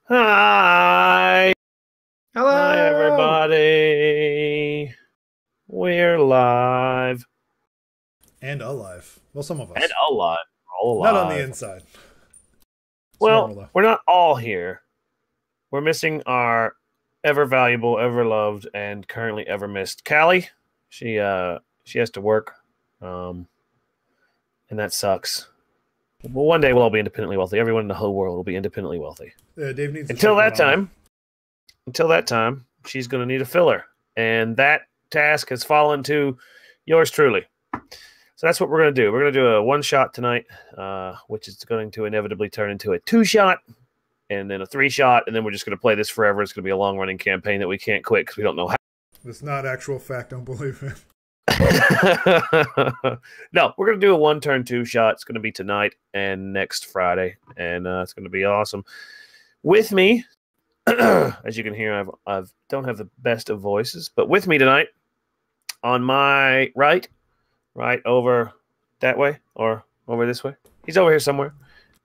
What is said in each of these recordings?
Hi. Hello. Hi, everybody. We're live. And alive. Well, some of us. And alive. All Not on the alive. inside. It's Well, normal, though. we're not all here. We're missing our ever valuable, ever loved, and currently ever missed Callie. She has to work, and that sucks. Well, one day we'll all be independently wealthy. Everyone in the whole world will be independently wealthy. Dave needs to Until check that one time, she's going to need a filler, and that task has fallen to yours truly. So that's what we're going to do. We're going to do a one-shot tonight, which is going to inevitably turn into a two-shot, and then a three-shot, and then we're just going to play this forever. It's going to be a long-running campaign that we can't quit because we don't know how. That's not actual fact. Don't believe it. No, we're going to do a one-turn two-shot. It's going to be tonight and next Friday, and it's going to be awesome. With me, as you can hear, I don't have the best of voices, but with me tonight, on my right over that way or over this way, he's over here somewhere,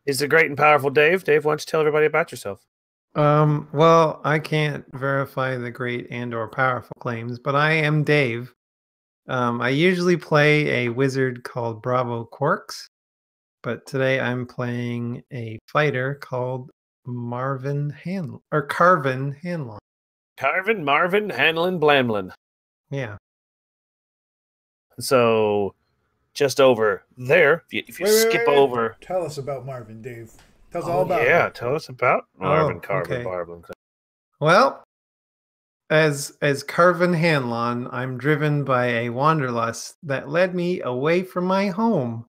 is the great and powerful Dave. Dave, why don't you tell everybody about yourself? Well, I can't verify the great and/or powerful claims, but I am Dave. I usually play a wizard called Bravo Quarks, but today I'm playing a fighter called Carvin Hanlon. Marvin Hanlon Blamlin. Yeah. So, just over there, if you skip over. Tell us about Marvin, Dave. Tell us all about him. Tell us about Marvin Okay. Blamlin. Well, as Carvin Hanlon, I'm driven by a wanderlust that led me away from my home.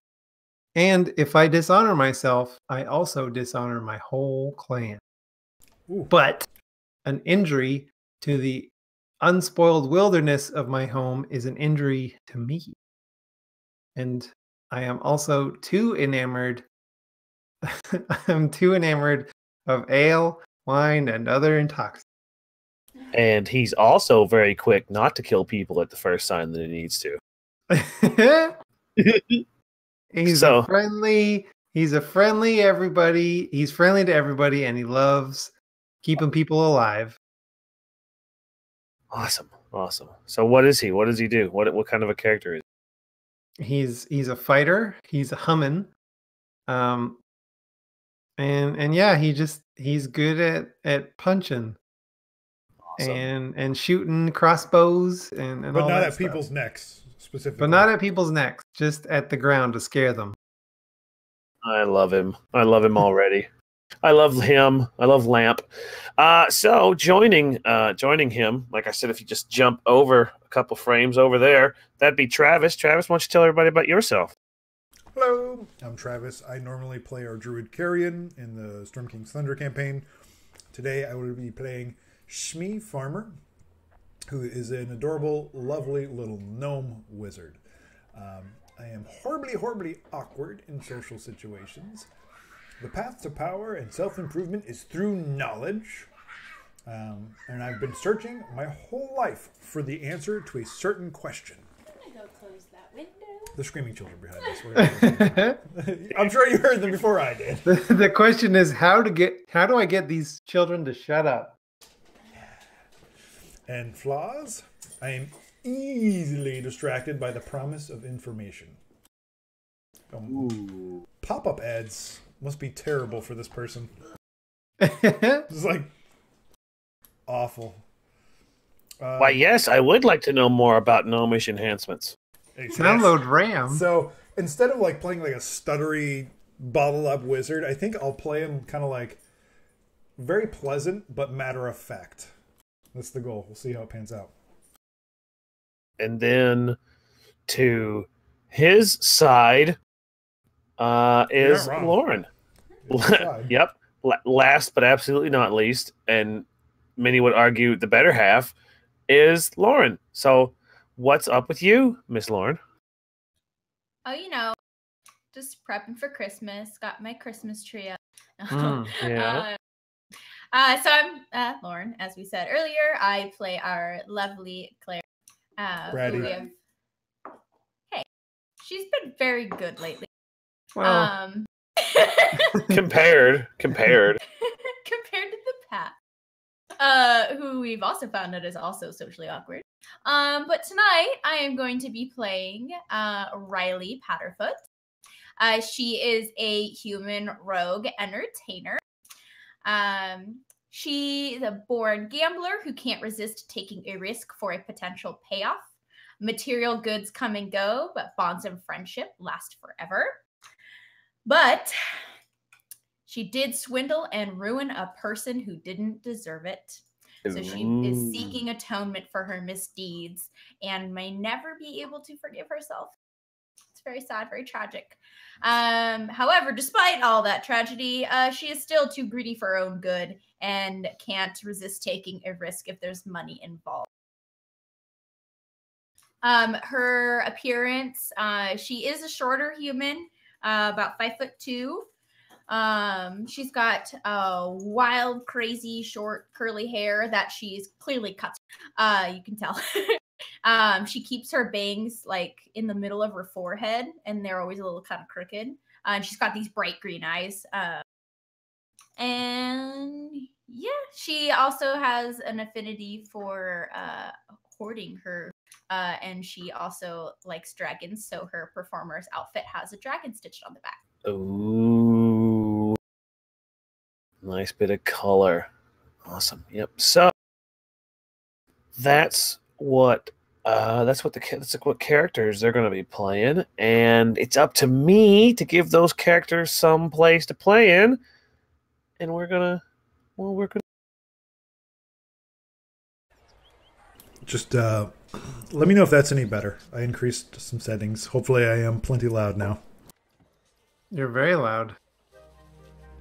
And if I dishonor myself, I also dishonor my whole clan. Ooh. But an injury to the unspoiled wilderness of my home is an injury to me. And I am also too enamored. I'm too enamored of ale, wine, and other intoxicants. And he's also very quick not to kill people at the first sign that he needs to. He's a friendly everybody. He's friendly to everybody, and he loves keeping people alive. Awesome. So what is he? What does he do? What kind of a character is he? He's a fighter. He's a hummin. And yeah, he's good at punching. Awesome. And shooting crossbows and but all not that at stuff. People's necks specifically. But not at people's necks, just at the ground to scare them. I love him already. I love him. I love Lamp. So joining him, like I said, if you just jump over a couple frames over there, that'd be Travis. Travis, why don't you tell everybody about yourself? Hello, I'm Travis. I normally play our Druid Carrion in the Storm King's Thunder campaign. Today I will be playing Shmi Farmer, who is an adorable, lovely little gnome wizard. I am horribly awkward in social situations. The path to power and self-improvement is through knowledge. And I've been searching my whole life for the answer to a certain question. I'm gonna go close that window. The screaming children behind us. I'm sure you heard them before I did. The question is how do I get these children to shut up? And flaws? I am easily distracted by the promise of information. Pop-up ads must be terrible for this person. It's like awful. Why, yes, I would like to know more about gnomish enhancements. Download RAM. So instead of like playing like a stuttery, bottled up wizard, I think I'll play him kind of like very pleasant but matter of fact. That's the goal. We'll see how it pans out. And then to his side is Lauren. Yep. Last but absolutely not least, and many would argue the better half, is Lauren. So what's up with you, Miss Lauren? Oh, just prepping for Christmas. Got my Christmas tree up. Yeah. So I'm Lauren, as we said earlier. I play our lovely Claire. Brady. Hey, she's been very good lately. Well, compared compared to the Pat, who we've also found out is also socially awkward. But tonight I am going to be playing Riley Patterfoot. She is a human rogue entertainer. She is a born gambler who can't resist taking a risk for a potential payoff. Material goods come and go, but bonds and friendship last forever. But she did swindle and ruin a person who didn't deserve it. So she is seeking atonement for her misdeeds and may never be able to forgive herself. It's very sad, very tragic. However, despite all that tragedy, she is still too greedy for her own good and can't resist taking a risk if there's money involved. Her appearance, she is a shorter human, about 5'2". She's got wild, crazy, short, curly hair that she's clearly cut. You can tell. She keeps her bangs like in the middle of her forehead, and they're always a little kind of crooked. And she's got these bright green eyes. And yeah, she also has an affinity for hoarding her. And she also likes dragons, so her performer's outfit has a dragon stitched on the back. Ooh. Nice bit of color. Awesome. Yep. So that's what characters they're going to be playing, and it's up to me to give those characters some place to play in. And we're gonna Just let me know if that's any better. I increased some settings. Hopefully I am plenty loud now. You're very loud.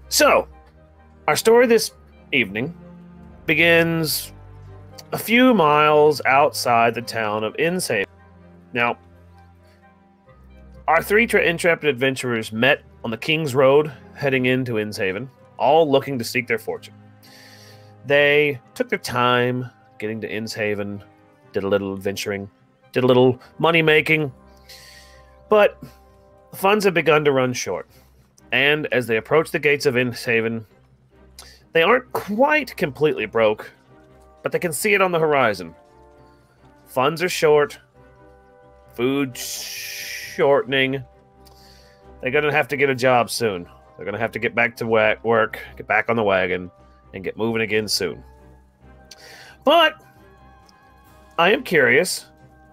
So, our story this evening begins a few miles outside the town of Innshaven. Now, our three intrepid adventurers met on the King's Road heading into Innshaven, all looking to seek their fortune. They took their time getting to Innshaven, did a little adventuring, did a little money-making, but the funds had begun to run short. And as they approached the gates of Innshaven, they aren't quite completely broke, but they can see it on the horizon. Funds are short, food shortening. They're going to have to get a job soon. They're going to have to get back to work, get back on the wagon, and get moving again soon. But I am curious,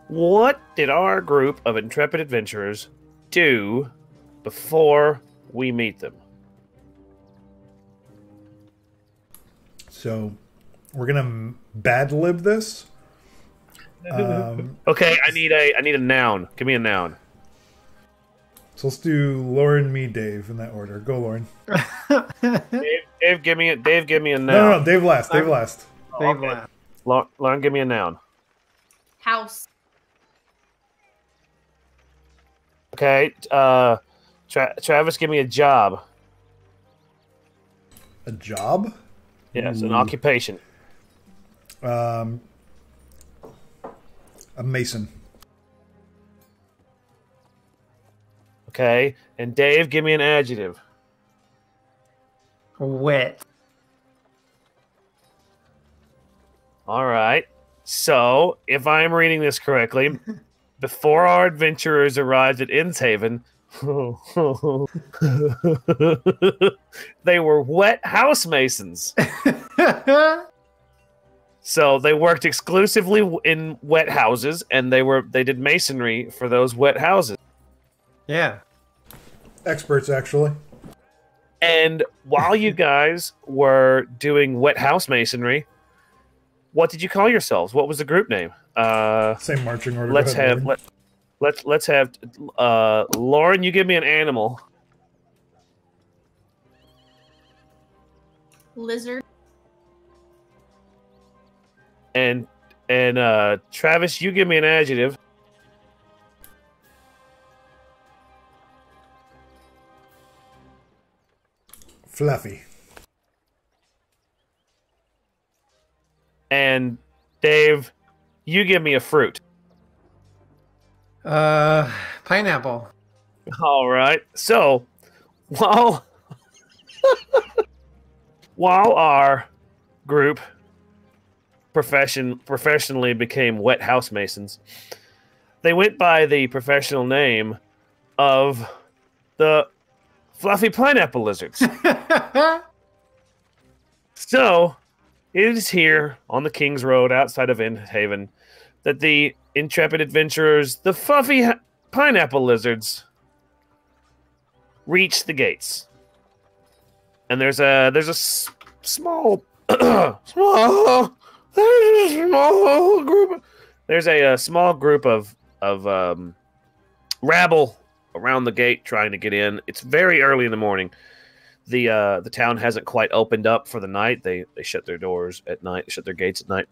what did our group of intrepid adventurers do before we meet them? So we're gonna bad lib this. Okay, I need a noun. Give me a noun. So let's do Lauren, me, Dave in that order. Go, Lauren. Dave, give me a noun. No, Dave last. Dave last. Dave last. Lauren, give me a noun. House. Okay, Travis, give me a job. A job? Yes, an occupation. A mason. Okay, and Dave, give me an adjective. Wet. All right. So, if I am reading this correctly, before our adventurers arrived at Innshaven, they were wet house masons. So they worked exclusively in wet houses, and they did masonry for those wet houses. Yeah. Experts, actually. And while you guys were doing wet house masonry, what did you call yourselves? What was the group name? Same marching order. Let's have Lauren, you give me an animal. Lizard. And Travis, you give me an adjective. Fluffy. And Dave, you give me a fruit. Pineapple. All right. So, while our group professionally became wet house masons. They went by the professional name of the fluffy pineapple lizards. So, it is here on the King's Road outside of Haven that the intrepid adventurers, the fluffy pineapple lizards, reach the gates. And there's a small small group. There's a small group of rabble around the gate trying to get in. It's very early in the morning. The town hasn't quite opened up for the night. They shut their doors at night, shut their gates at night.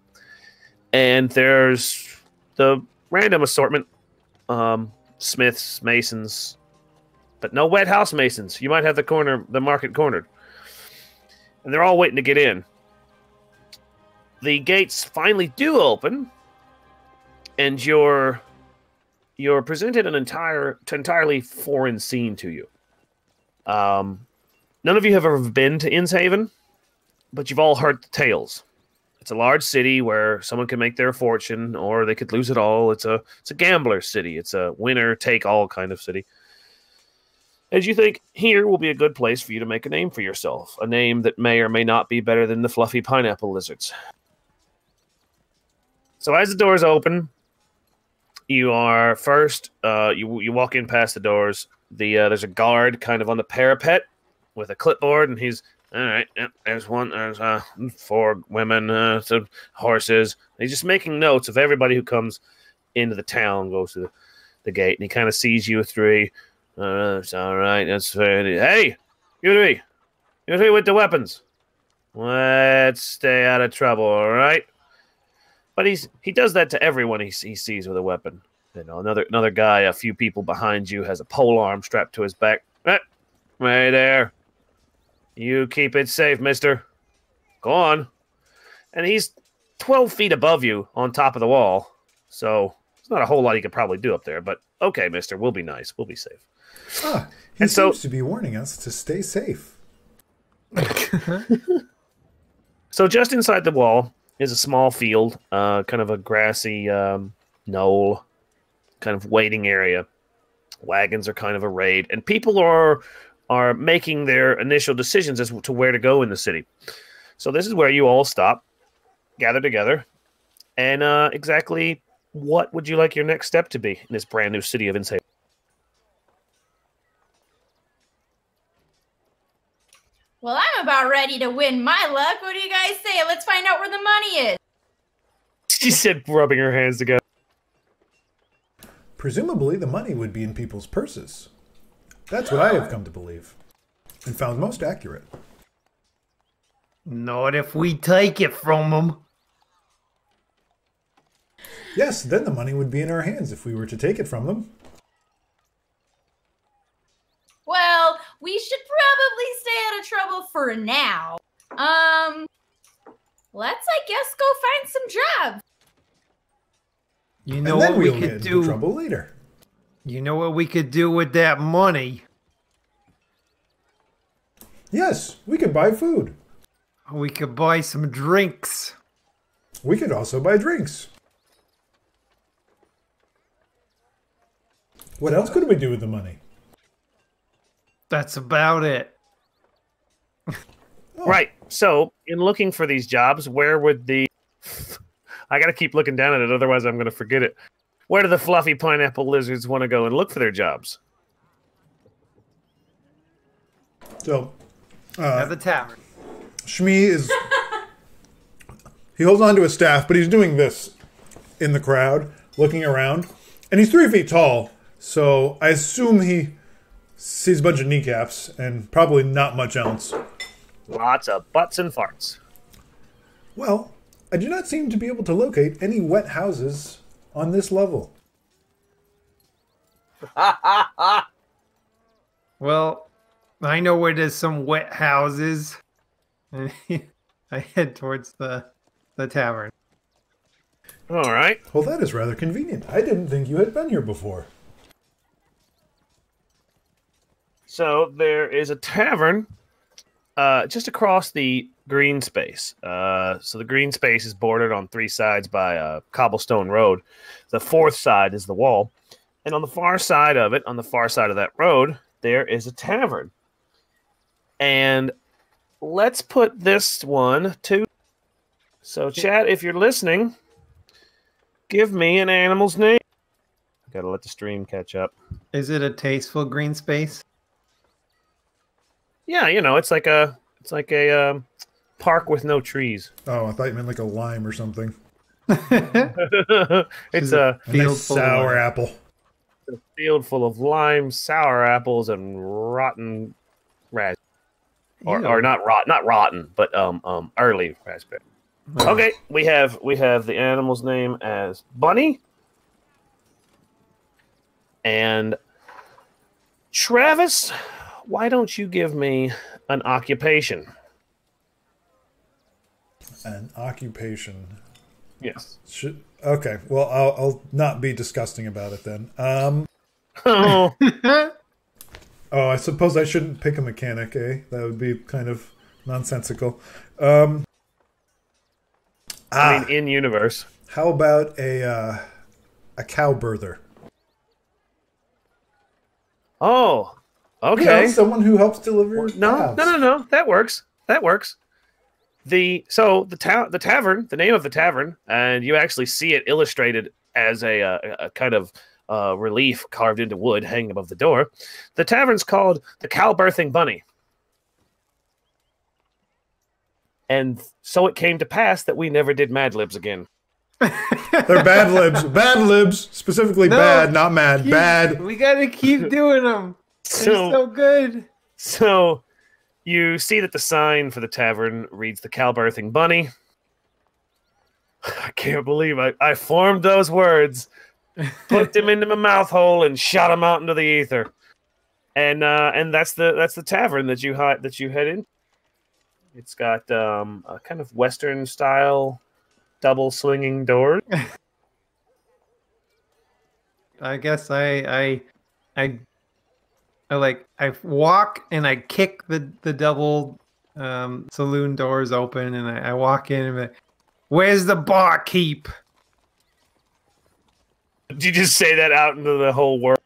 And there's the random assortment, smiths, masons, but no wet house masons. You might have the market cornered. And they're all waiting to get in. The gates finally do open, and you're presented an entirely foreign scene to you. None of you have ever been to Innshaven, but you've all heard the tales. It's a large city where someone can make their fortune, or they could lose it all. It's a gambler city. It's a winner-take-all kind of city. As you think, here will be a good place for you to make a name for yourself. A name that may or may not be better than the fluffy pineapple lizards. So as the doors open, you are first, you walk in past the doors. There's a guard kind of on the parapet with a clipboard, and he's, all right, yep, there's 4 women, some horses. He's just making notes of everybody who comes into the town, goes to the gate, and he kind of sees you 3. It's all right. That's fair. Hey, you 3. You 3 with the weapons. Let's stay out of trouble, all right? But he does that to everyone he sees with a weapon. You know, another guy, a few people behind you, has a pole arm strapped to his back. Right there. You keep it safe, mister. Go on. And he's 12 feet above you on top of the wall. So there's not a whole lot he could probably do up there. But okay, mister, we'll be nice. We'll be safe. He seems to be warning us to stay safe. So just inside the wall is a small field, kind of a grassy knoll, kind of waiting area. Wagons are kind of arrayed, and people are making their initial decisions as to where to go in the city. So this is where you all stop, gather together, and exactly what would you like your next step to be in this brand new city of Innshaven? Well, I'm about ready to win my luck. What do you guys say? Let's find out where the money is. She said, rubbing her hands together. Presumably, the money would be in people's purses. That's what I have come to believe, and found most accurate. Not if we take it from them. Yes, then the money would be in our hands if we were to take it from them. Well, we should probably stay out of trouble for now. Let's, I guess, go find some jobs. You know what we could do? Trouble later. You know what we could do with that money? Yes, we could buy food. We could buy some drinks. We could also buy drinks. What else could we do with the money? That's about it. Right. So, in looking for these jobs, where would the... I got to keep looking down at it, otherwise I'm going to forget it. Where do the fluffy pineapple lizards want to go and look for their jobs? So, at the tavern. Shmi is... he holds on to his staff, but he's doing this in the crowd, looking around. And he's 3 feet tall, so I assume he sees a bunch of kneecaps and probably not much else. Lots of butts and farts. Well, I do not seem to be able to locate any wet houses on this level. Well, I know where there's some wet houses. And I head towards the tavern. All right. Well, that is rather convenient. I didn't think you had been here before. So there is a tavern just across the green space. So the green space is bordered on 3 sides by a cobblestone road. The 4th side is the wall. And on the far side of it, on the far side of that road, there is a tavern. And let's put this one to... So, chat, if you're listening, give me an animal's name. Gotta let the stream catch up. Is it a tasteful green space? Yeah, you know, it's like a park with no trees. Oh, I thought you meant like a lime or something. It's a Field Nice full of sour lime. apple. field full of limes, sour apples, and rotten raspberries. Or Ew. not rotten, but early raspberry. Okay, we have the animal's name as Bunny. And Travis, why don't you give me an occupation? An occupation. Yes. Okay, well, I'll not be disgusting about it then. Oh, Oh, I suppose I shouldn't pick a mechanic, eh? That would be kind of nonsensical. I mean, in universe. How about a cow birther? Oh, You okay. know, someone who helps deliver No. That works. The tavern, the name of the tavern, and you actually see it illustrated as a kind of relief carved into wood hanging above the door. The tavern's called the Cow Birthing Bunny. And so it came to pass that we never did Mad Libs again. They're bad libs. Bad libs. Specifically No, bad, not mad. Bad. We gotta keep doing them. They're so good. So you see that the sign for the tavern reads the Cow Birthing Bunny. I can't believe I formed those words, put them into my mouth hole, and shot them out into the ether. And that's the tavern that you head in. It's got a kind of Western style double swinging doors. I guess I walk and I kick the double saloon doors open, and I walk in and I'm like, where's the barkeep? Did you just say that out into the whole world?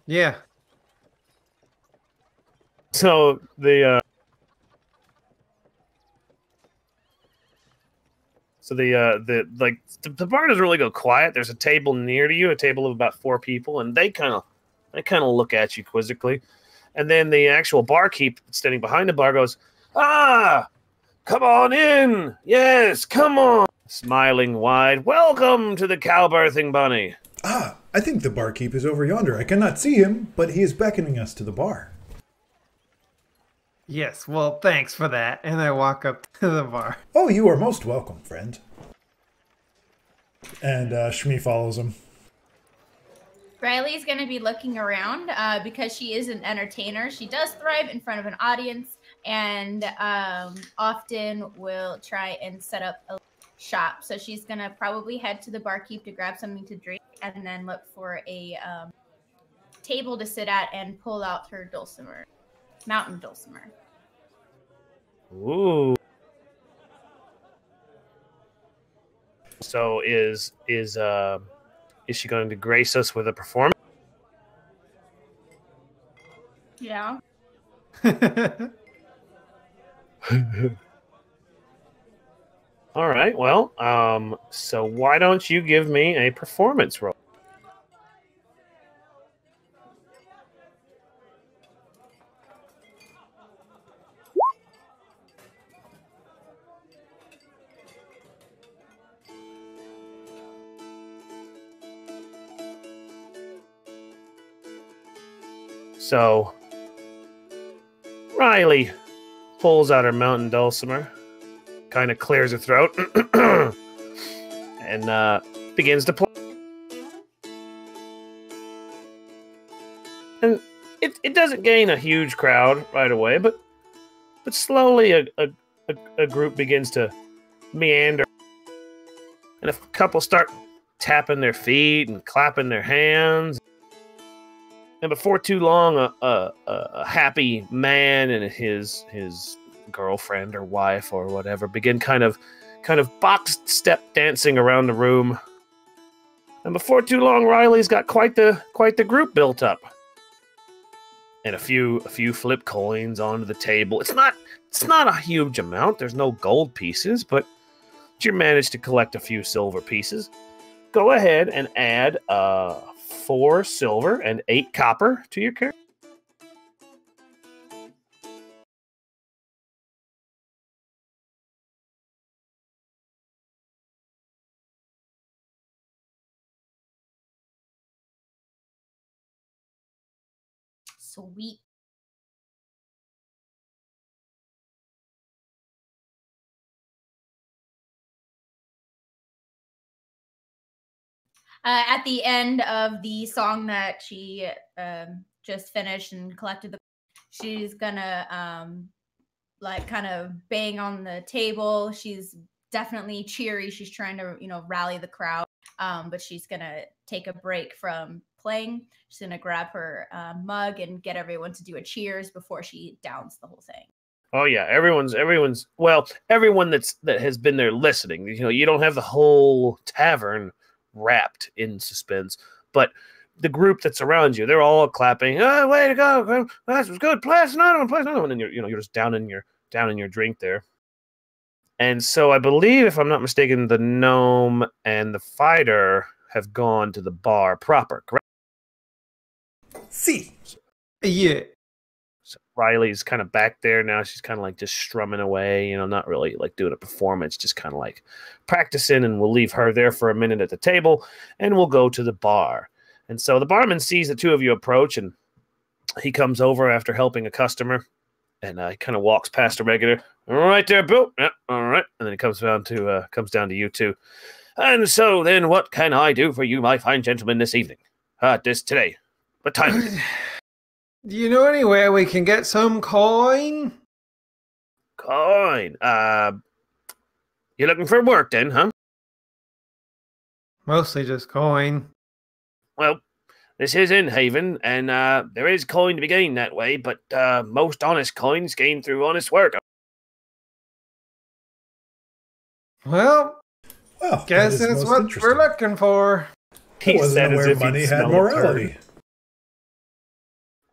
Yeah. So the bar doesn't really go quiet. There's a table near to you, a table of about 4 people, and they kind of look at you quizzically. And then the actual barkeep standing behind the bar goes, "Ah, come on in. Yes, come on." Smiling wide, "Welcome to the Cow Birthing Bunny." Ah, I think the barkeep is over yonder. I cannot see him, but he is beckoning us to the bar. Yes, well, thanks for that. And I walk up to the bar. Oh, you are most welcome, friend. And Shmi follows him. Riley's going to be looking around because she is an entertainer. She does thrive in front of an audience and often will try and set up a shop. So she's going to probably head to the barkeep to grab something to drink and then look for a table to sit at and pull out her dulcimer. Mountain dulcimer. Ooh. So is she going to grace us with a performance? Yeah. All right. Well, so why don't you give me a performance roll? So, Riley pulls out her mountain dulcimer, kind of clears her throat, and begins to play. And it doesn't gain a huge crowd right away, but slowly a group begins to meander, and a couple start tapping their feet and clapping their hands. And before too long, a happy man and his girlfriend or wife or whatever begin kind of box step dancing around the room. And before too long, Riley's got quite the group built up. And a few flip coins onto the table. It's not a huge amount. There's no gold pieces, but you managed to collect a few silver pieces. Go ahead and add 4 silver and 8 copper to your character. Sweet. At the end of the song that she just finished and collected, she's gonna like kind of bang on the table. She's definitely cheery. She's trying to rally the crowd, but she's gonna take a break from playing. She's gonna grab her mug and get everyone to do a cheers before she downs the whole thing. Oh yeah, everyone's well, everyone that has been there listening. You don't have the whole tavern wrapped in suspense, but the group that's around you, they're all clapping. Oh, way to go! That was good. Play another one. And you're just down in your drink there. And so I believe, if I'm not mistaken, the gnome and the fighter have gone to the bar proper, correct? See. Yeah. So Riley's kind of back there now. She's kind of like just strumming away, not really like doing a performance, just kind of like practicing. And we'll leave her there for a minute at the table, and we'll go to the bar. And so the barman sees the two of you approach, and he comes over after helping a customer, and he kind of walks past a regular. All right there, Bill. Yeah, all right. And then he comes down to you two. And so then, what can I do for you, my fine gentleman, this evening? Today. What time is it? Do you know anywhere we can get some coin? Coin. You looking for work then, huh? Mostly just coin. Well, this is in Haven, and there is coin to be gained that way, but most honest coins gained through honest work. Well, guess that is that's most what interesting. we're looking for. I wasn't aware money had morality.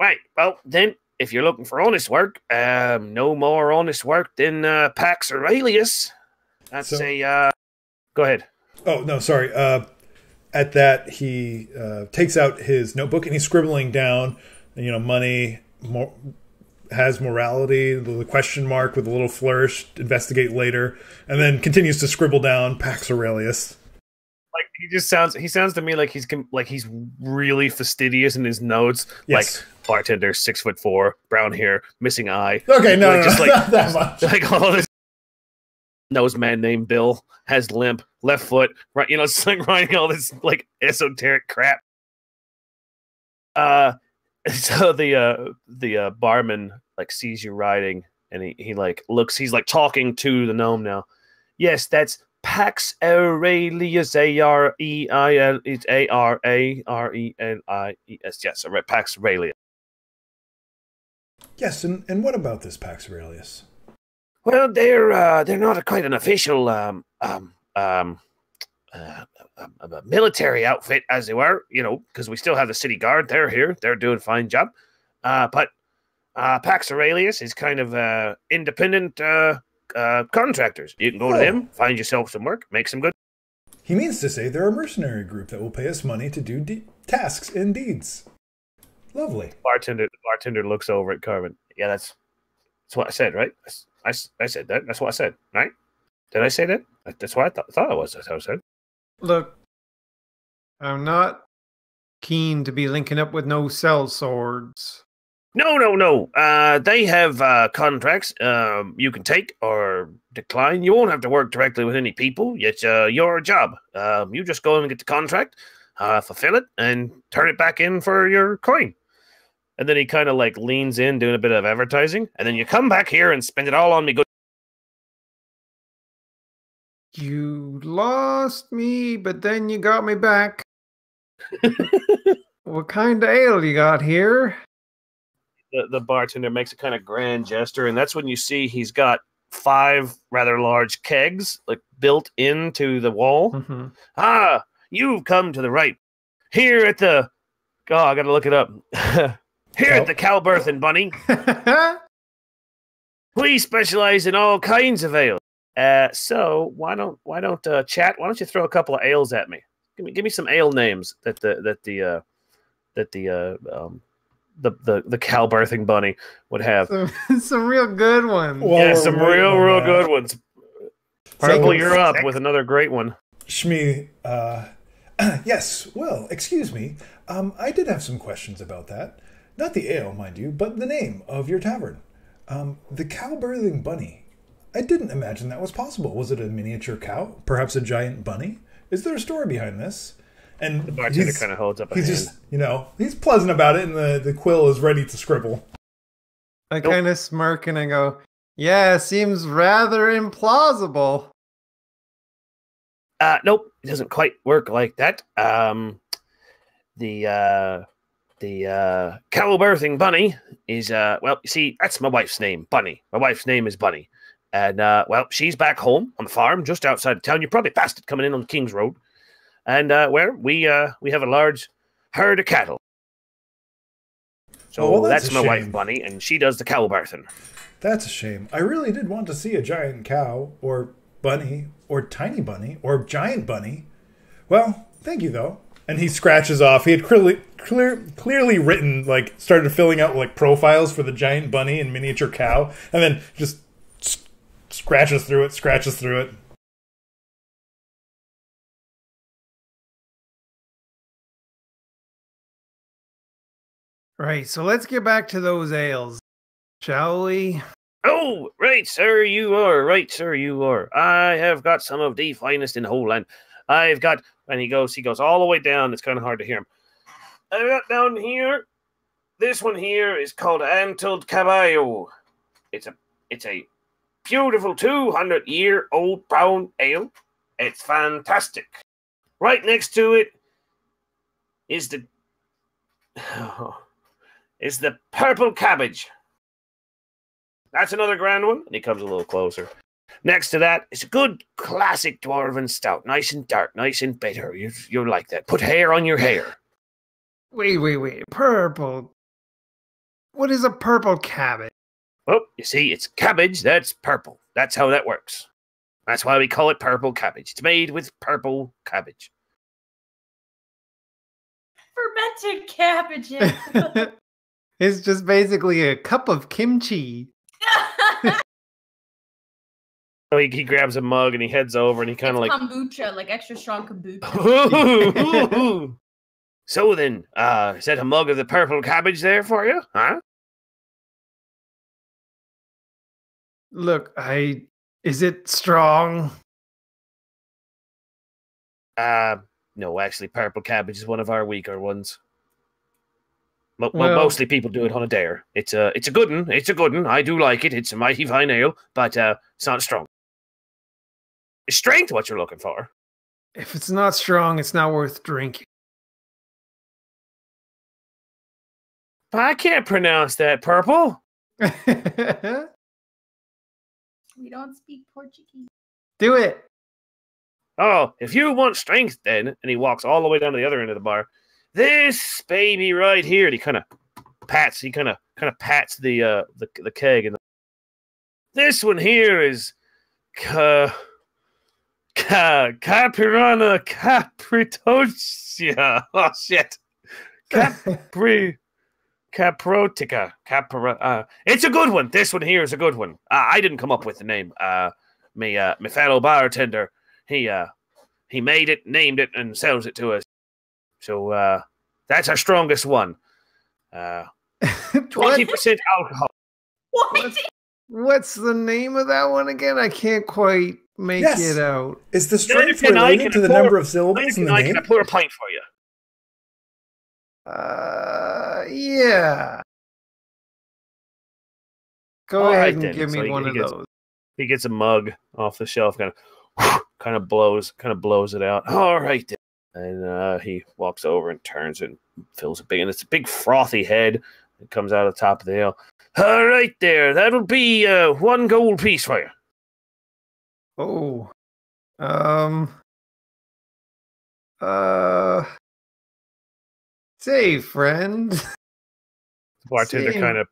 Right, well, then, if you're looking for honest work, no more honest work than Pax Aurelius. That's go ahead. Oh, no, sorry. At that, he takes out his notebook and he's scribbling down, money has morality, the question mark with a little flourish, investigate later, and then continues to scribble down Pax Aurelius. Like he sounds to me like he's really fastidious in his notes. Yes. Like bartender, 6'4", brown hair, missing eye. Okay, no, not that much. Like all this. Knows man named Bill, has limp, left foot, right? It's like writing all this like esoteric crap. So the barman like sees you writing, and he like looks. He's like talking to the gnome now. Yes, that's Pax Aurelius, A-R-E-I-L. It's A-R-A-R-E-L-I-E-S. Yes, I read Pax Aurelius. Yes, and what about this Pax Aurelius? Well, they're not quite an official military outfit, as they were, because we still have the city guard. They're here. They're doing a fine job. But Pax Aurelius is kind of independent contractors. You can go to them, find yourself some work, make some good. He means to say they're a mercenary group that will pay us money to do tasks and deeds. Lovely. Bartender looks over at Carmen. Yeah, that's what I said, right? I said that. That's what I said, right? Did I say that? That's what I thought it was. That's what I said. Look, I'm not keen to be linking up with no cell swords. No. They have contracts you can take or decline. You won't have to work directly with any people. It's your job. You just go in and get the contract, fulfill it, and turn it back in for your coin. And then he kind of like leans in, doing a bit of advertising. And then you come back here and spend it all on me. Good. You lost me, but then you got me back. What kind of ale you got here? the bartender makes a kind of grand gesture, and that's when you see he's got 5 rather large kegs like built into the wall. Mm-hmm. Ah, you've come to the right. Here at the I gotta look it up. Here at the Cowberthin Bunny, we specialize in all kinds of ale. So why don't chat? Why don't you throw a couple of ales at me? Give me some ale names that the Cowberthing Bunny would have. Some real good ones. Well, Yeah, some real good ones. Purple, you're up with another great one. Shmi, yes, well, excuse me. I did have some questions about that. Not the ale, mind you, but the name of your tavern. The Cowberthing Bunny. I didn't imagine that was possible. Was it a miniature cow? Perhaps a giant bunny? Is there a story behind this? And The bartender kind of holds up a hand. He's just, he's pleasant about it, and the quill is ready to scribble. I kind of smirk and I go, yeah, seems rather implausible. Nope, it doesn't quite work like that. The Cowberthing Bunny is well, you see, that's my wife's name, Bunny. My wife's name is Bunny, and well, she's back home on the farm just outside of town. You probably passed it coming in on King's Road, and where we have a large herd of cattle. So well, that's my shame. wife, Bunny, and she does the Cowberthing. That's a shame. I really did want to see a giant cow, or bunny, or tiny bunny, or giant bunny. Well, thank you, though. And he scratches off. He had clearly written, like, started filling out, like, profiles for the giant bunny and miniature cow, and then just scratches through it. Right, so let's get back to those ales, shall we? Oh, right, sir, you are. Right, sir, you are. I have got some of the finest in the whole land. I've got, and he goes all the way down. It's kind of hard to hear him. I've got down here. This one here is called Antled Caballo. It's a beautiful 200-year-old brown ale. It's fantastic. Right next to it is the Purple Cabbage. That's another grand one. And he comes a little closer. Next to that is a good classic dwarven stout. Nice and dark, nice and bitter. You'll like that. Put hair on your hair. Wait. Purple. What is a purple cabbage? Well, you see, it's cabbage that's purple. That's how that works. That's why we call it purple cabbage. It's made with purple cabbage. Fermented cabbages. It's just basically a cup of kimchi. So he grabs a mug and he heads over and he kind of like kombucha, like extra strong kombucha. So then, is that a mug of the purple cabbage there for you? Huh? Look, is it strong? No, actually, purple cabbage is one of our weaker ones. Well, mostly people do it on a dare. It's a good one. It's a good one. I do like it. It's a mighty fine ale, but it's not strong. Is strength what you're looking for? If it's not strong, it's not worth drinking. I can't pronounce that, purple. We don't speak Portuguese. Do it. Oh, if you want strength, then, and he walks all the way down to the other end of the bar. This baby right here, and he kind of pats the keg, and this one here is Capirana capritosia. Oh shit, caprotica. It's a good one. This one here is a good one. I didn't come up with the name. My fellow bartender, he made it, named it, and sells it to us. So that's our strongest one. 20% alcohol. What? What's the name of that one again? I can't quite make it out. Is the strength related to the number of syllables in the name? Can I pour a pint for you? Yeah. Go ahead and give me one of those. He gets a mug off the shelf, kind of blows it out. All right, then. And he walks over and turns and fills it's a big frothy head. It comes out of the top of the ale. All right there. That'll be 1 gold piece for you. Oh. Uh. Say, friend. The bartender kind of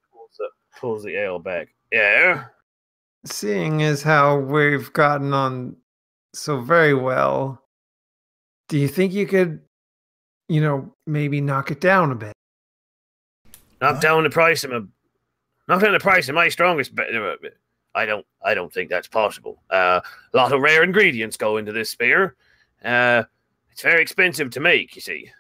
pulls the ale back. Yeah? Seeing as how we've gotten on so very well, do you think you could, maybe knock it down a bit? Knock down the price of my strongest. I don't think that's possible. A lot of rare ingredients go into this spear. It's very expensive to make, you see.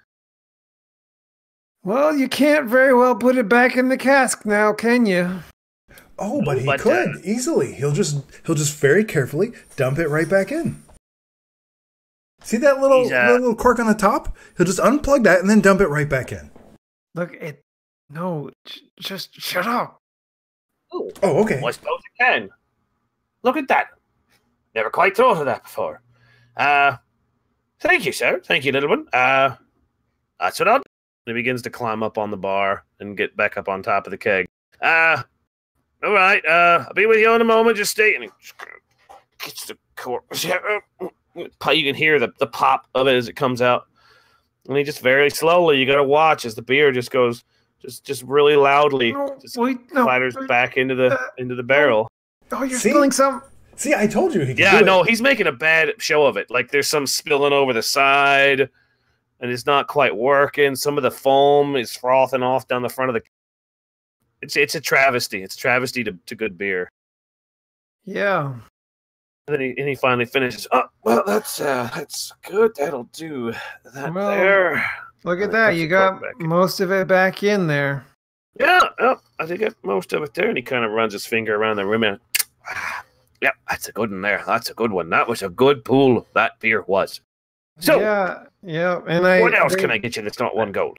Well, you can't very well put it back in the cask now, can you? Oh, but he could easily. He'll just very carefully dump it right back in. See that little cork on the top? He'll just unplug that and then dump it right back in. Look, just shut up. Oh, okay. Well, I suppose it can. Look at that. Never quite thought of that before. Thank you, sir. Thank you, little one. That's what I'll do. He begins to climb up on the bar and get back up on top of the keg. All right. I'll be with you in a moment. Just stay. And he gets the cork. You can hear the pop of it as it comes out. And he just very slowly, you got to watch as the beer just goes, just really loudly, clatters back into the barrel. Oh, you're spilling some. See, I told you he could do it. Yeah, no, he's making a bad show of it. Like there's some spilling over the side, and it's not quite working. Some of the foam is frothing off down the front of the. It's a travesty. It's a travesty to good beer. Yeah. And then he finally finishes. Oh, well, that's good. That'll do that there. Look at that. You got most of it back in there. Yeah, I think I got most of it there. And he kind of runs his finger around the rim. And, yeah, that's a good one there. That's a good one. That was a good pool. That beer was. So, yeah. And what else can I get you that's not 1 gold?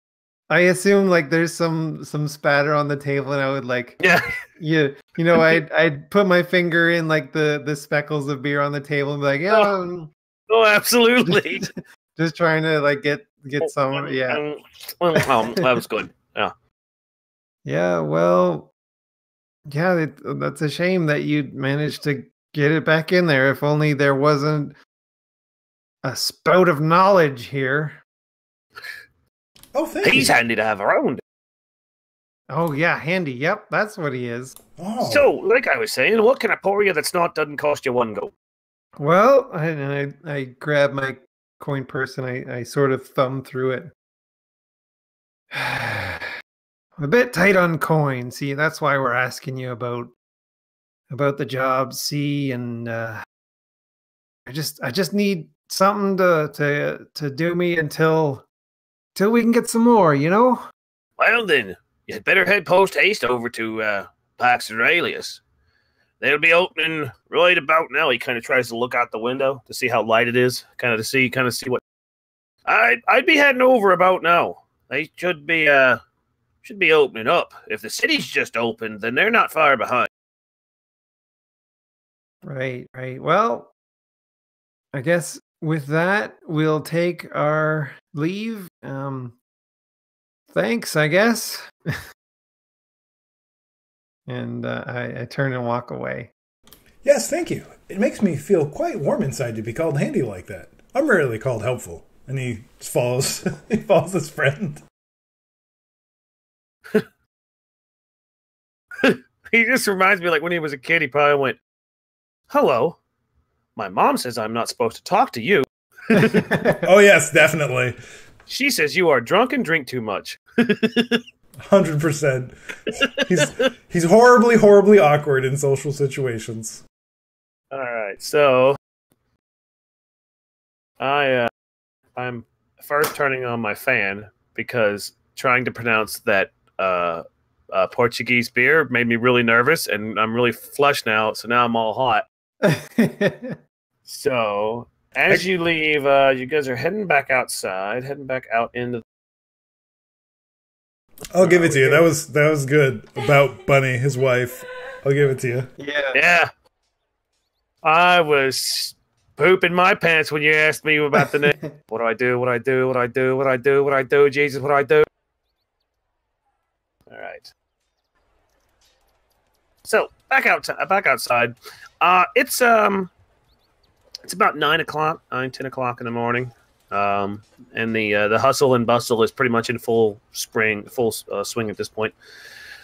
I assume there's some spatter on the table, and I would I'd put my finger in the speckles of beer on the table and be like, oh, absolutely. Just trying to get some, yeah. That was good. Yeah. Yeah, well, yeah, that's a shame that you managed to get it back in there. If only there wasn't a spout of knowledge here. Oh, thank you. He's handy to have around. Oh, yeah, handy. Yep, that's what he is. Oh. So, like I was saying, what can I pour you doesn't cost you 1 gold? Well, I grab my coin purse and I sort of thumb through it. I'm a bit tight on coin. See, that's why we're asking you about the job. See, and I just need something to do me until we can get some more. Well, then you had better head post haste over to Pax Aurelius. They'll be opening right about now. He kind of tries to look out the window to see how light it is, kind of see what. I'd be heading over about now. They should be opening up. If the city's just opened, then they're not far behind. Right. Well, I guess with that, we'll take our leave. Thanks, I guess. And I turn and walk away. Yes, thank you. It makes me feel quite warm inside to be called handy like that. I'm rarely called helpful. And he follows his friend. He just reminds me when he was a kid, he probably went, "Hello, my mom says I'm not supposed to talk to you." Oh, yes, definitely. She says you are drunk and drink too much. 100%. He's horribly, horribly awkward in social situations. All right, so I'm first turning on my fan because trying to pronounce that Portuguese beer made me really nervous, and I'm really flushed now, so now I'm all hot. So as you leave, you guys are heading back outside, heading back out into. I'll give it to you. That was good about Bunny, his wife. I'll give it to you. Yeah. I was pooping my pants when you asked me about the name. What do I do? Jesus, what do I do? All right. So back outside. It's about 9 o'clock, 10 o'clock in the morning. And the hustle and bustle is pretty much in full swing at this point.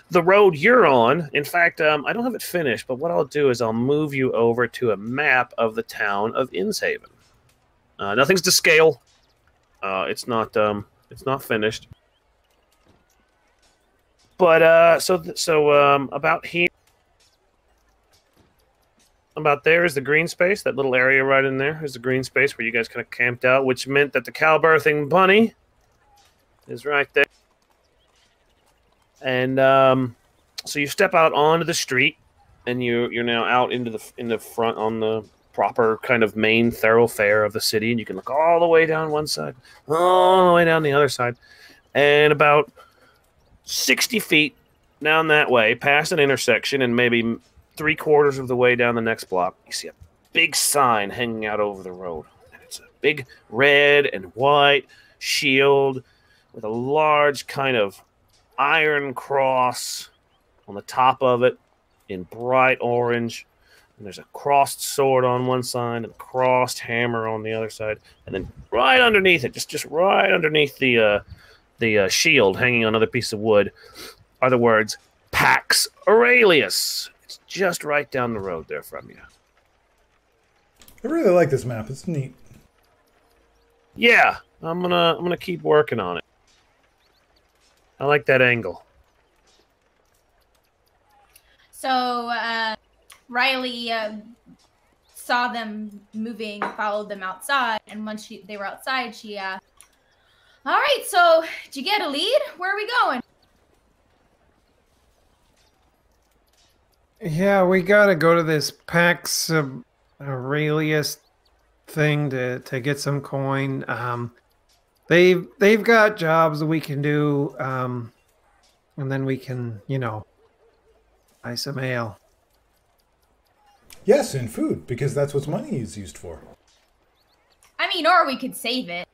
The road you're on, in fact, I don't have it finished, but what I'll do is I'll move you over to a map of the town of Innshaven. Nothing's to scale. It's not finished. But so about here, about there is the green space. That little area right in there is the green space where you guys kind of camped out, which meant that the cow birthing bunny is right there. And so you step out onto the street, and you're now out in the front on the proper kind of main thoroughfare of the city, and you can look all the way down one side, all the way down the other side, and about 60 feet down that way, past an intersection, and maybe 3/4 of the way down the next block, you see a big sign hanging out over the road. And it's a big red and white shield with a large kind of iron cross on the top of it in bright orange. And there's a crossed sword on one side and a crossed hammer on the other side. And then right underneath it, just right underneath the shield hanging on another piece of wood are the words Pax Aurelius. It's just right down the road there from you. I really like this map. It's neat. Yeah, I'm gonna keep working on it. I like that angle. So Riley saw them moving, followed them outside, and once they were outside, she asked, "All right, so did you get a lead? Where are we going?" Yeah, we gotta go to this Pax Aurelius thing to get some coin. They've got jobs that we can do, and then we can, buy some ale. Yes, and food, because that's what money is used for. I mean, or we could save it.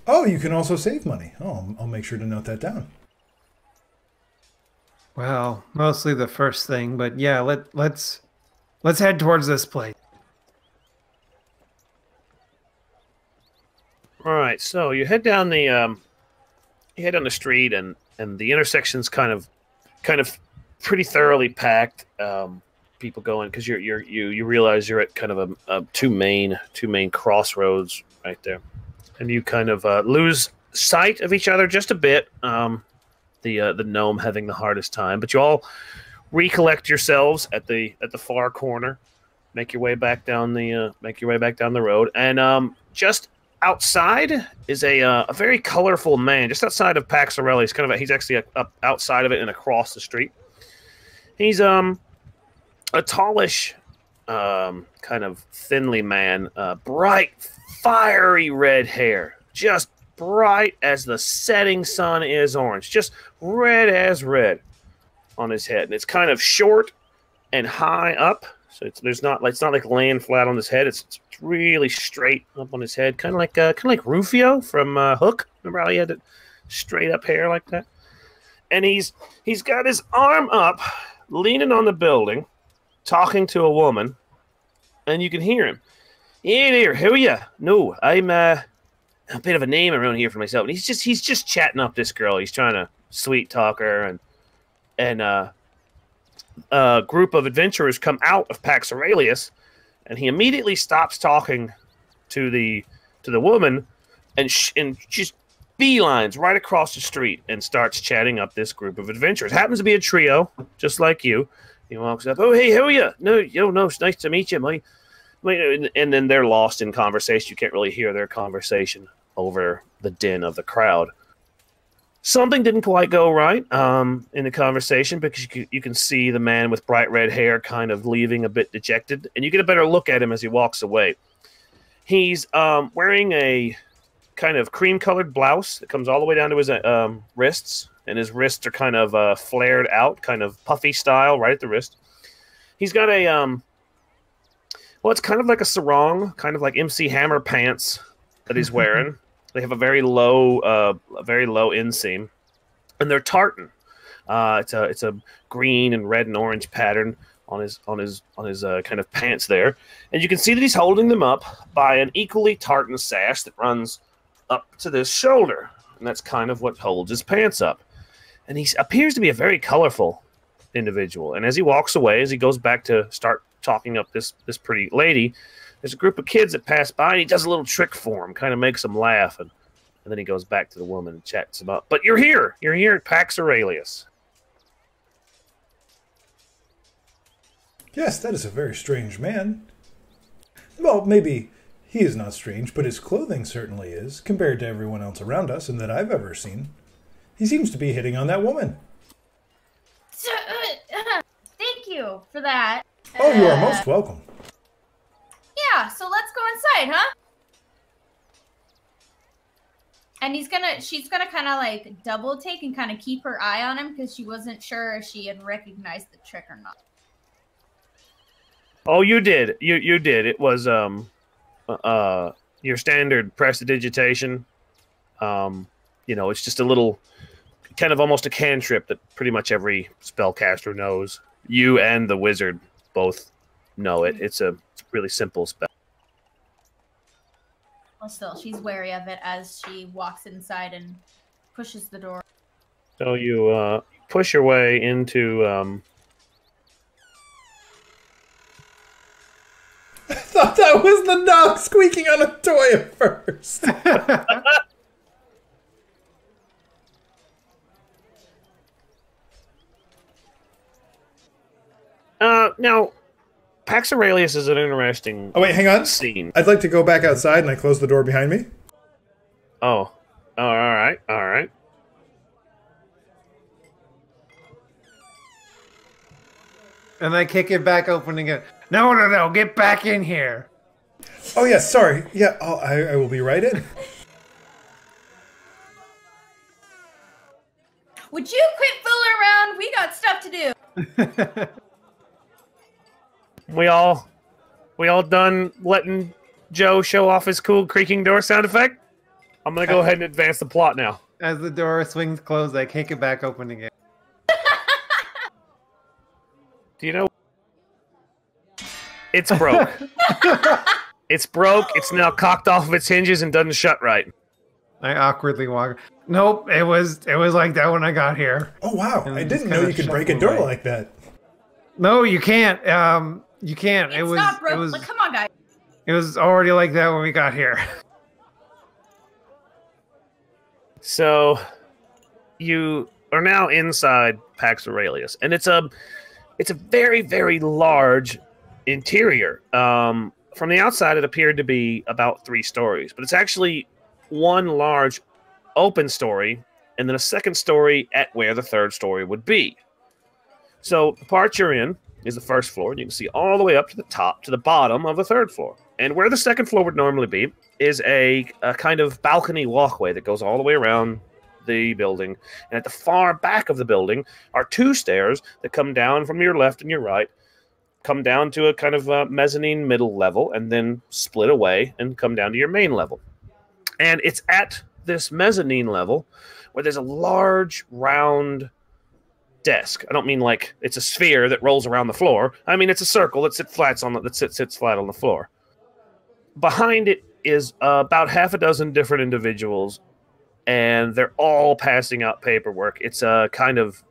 Oh, you can also save money. Oh, I'll make sure to note that down. Well, mostly the first thing, but yeah, let's head towards this place. All right, so you head down the street, and the intersection's kind of pretty thoroughly packed. People going because you realize you're at kind of a two main crossroads right there, and you kind of lose sight of each other just a bit. The gnome having the hardest time, but you all recollect yourselves at the far corner, make your way back down the road, and just outside is a very colorful man. Just outside of Pax Aurelius, he's actually up outside of it and across the street. He's a tallish, kind of thinly man, bright, fiery red hair, just bright as the setting sun is orange, just red as red on his head, and it's kind of short and high up. So it's not like laying flat on his head. It's really straight up on his head, kind of like Rufio from Hook. Remember how he had it straight up hair like that? And he's got his arm up, leaning on the building, talking to a woman, and you can hear him. "Hey there, who are you? No, I'm a bit of a name around here for myself." And he's just chatting up this girl. He's trying to sweet talk her, and a group of adventurers come out of Pax Aurelius, and he immediately stops talking to the woman, and just beelines right across the street and starts chatting up this group of adventurers. Happens to be a trio, just like you. He walks up. "Oh, hey, how are you? No, it's nice to meet you. And then they're lost in conversation. You can't really hear their conversation over the din of the crowd. Something didn't quite go right in the conversation, because you can see the man with bright red hair kind of leaving a bit dejected, and you get a better look at him as he walks away. He's wearing a kind of cream-colored blouse that comes all the way down to his wrists, and his wrists are kind of flared out, kind of puffy style, right at the wrist. He's got a well, it's kind of like a sarong, kind of like MC Hammer pants that he's wearing. They have a very low inseam, and they're tartan. It's a green and red and orange pattern on his kind of pants there, and you can see that he's holding them up by an equally tartan sash that runs up to this shoulder, and that's kind of what holds his pants up. And he appears to be a very colorful individual. And as he walks away, as he goes back to start talking up this pretty lady, there's a group of kids that pass by, and he does a little trick for him, kind of makes them laugh, and then he goes back to the woman and chats him up. But you're here at Pax Aurelius. Yes, that is a very strange man. Well, maybe he is not strange, but his clothing certainly is, compared to everyone else around us and that I've ever seen. He seems to be hitting on that woman. Thank you for that. Oh, you are most welcome. Yeah, so let's go inside, huh? And she's gonna kind of like double take and kind of keep her eye on him because she wasn't sure if she had recognized the trick or not. Oh, you did. You did. It was your standard prestidigitation. It's just a little, kind of almost a cantrip that pretty much every spellcaster knows. You and the wizard both know it. It's a really simple spell. Well, still, she's wary of it as she walks inside and pushes the door. So you push your way into. I thought that was the dog squeaking on a toy at first. Now, Pax Aurelius is an interesting. Oh wait, hang on. Scene. I'd like to go back outside, and I close the door behind me. Oh, all right. And I kick it back open again. No, get back in here. Oh yeah, sorry. Yeah, I will be right in. Would you quit fooling around? We got stuff to do. We all done letting Joe show off his cool creaking door sound effect? I'm gonna go ahead and advance the plot now. As the door swings closed, I kick it back open again. Do you know? It's broke. It's broke. It's now cocked off of its hinges and doesn't shut right. I awkwardly walk. Nope, it was like that when I got here. Oh wow! And I just didn't know kinda you could break a shuffle door away. like that. No, you can't. You can't. It's not broke. Like, come on, guys. It was already like that when we got here. So, you are now inside Pax Aurelius, and it's a very, very large interior. From the outside, it appeared to be about 3 stories, but it's actually one large open story, and then a second story at where the third story would be. So the part you're in is the first floor, and you can see all the way up to the top, to the bottom of the third floor. And where the second floor would normally be is a kind of balcony walkway that goes all the way around the building. And at the far back of the building are 2 stairs that come down from your left and your right, come down to a kind of mezzanine middle level, and then split away and come down to your main level. And it's at this mezzanine level where there's a large round desk. I don't mean like it's a sphere that rolls around the floor. I mean it's a circle that sits flat on the floor. Behind it is about half a dozen different individuals, and they're all passing out paperwork. It's a kind of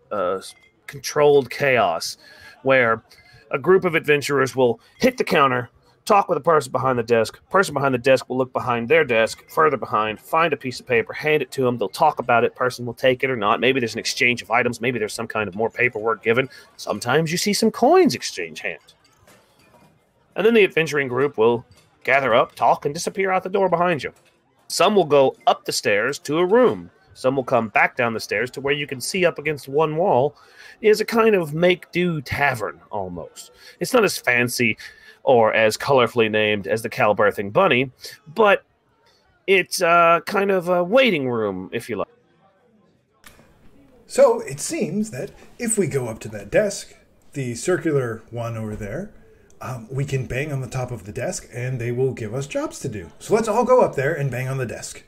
controlled chaos where a group of adventurers will hit the counter, talk with a person behind the desk. Person behind the desk will look behind their desk, further behind, find a piece of paper, hand it to them. They'll talk about it. Person will take it or not. Maybe there's an exchange of items. Maybe there's some kind of more paperwork given. Sometimes you see some coins exchange hands. And then the adventuring group will gather up, talk, and disappear out the door behind you. Some will go up the stairs to a room. Some will come back down the stairs to where you can see up against one wall is a kind of make-do tavern, almost. It's not as fancy or as colorfully named as the Calberthing Bunny, but it's kind of a waiting room, if you like. So it seems that if we go up to that desk, the circular one over there, we can bang on the top of the desk and they will give us jobs to do. So let's all go up there and bang on the desk.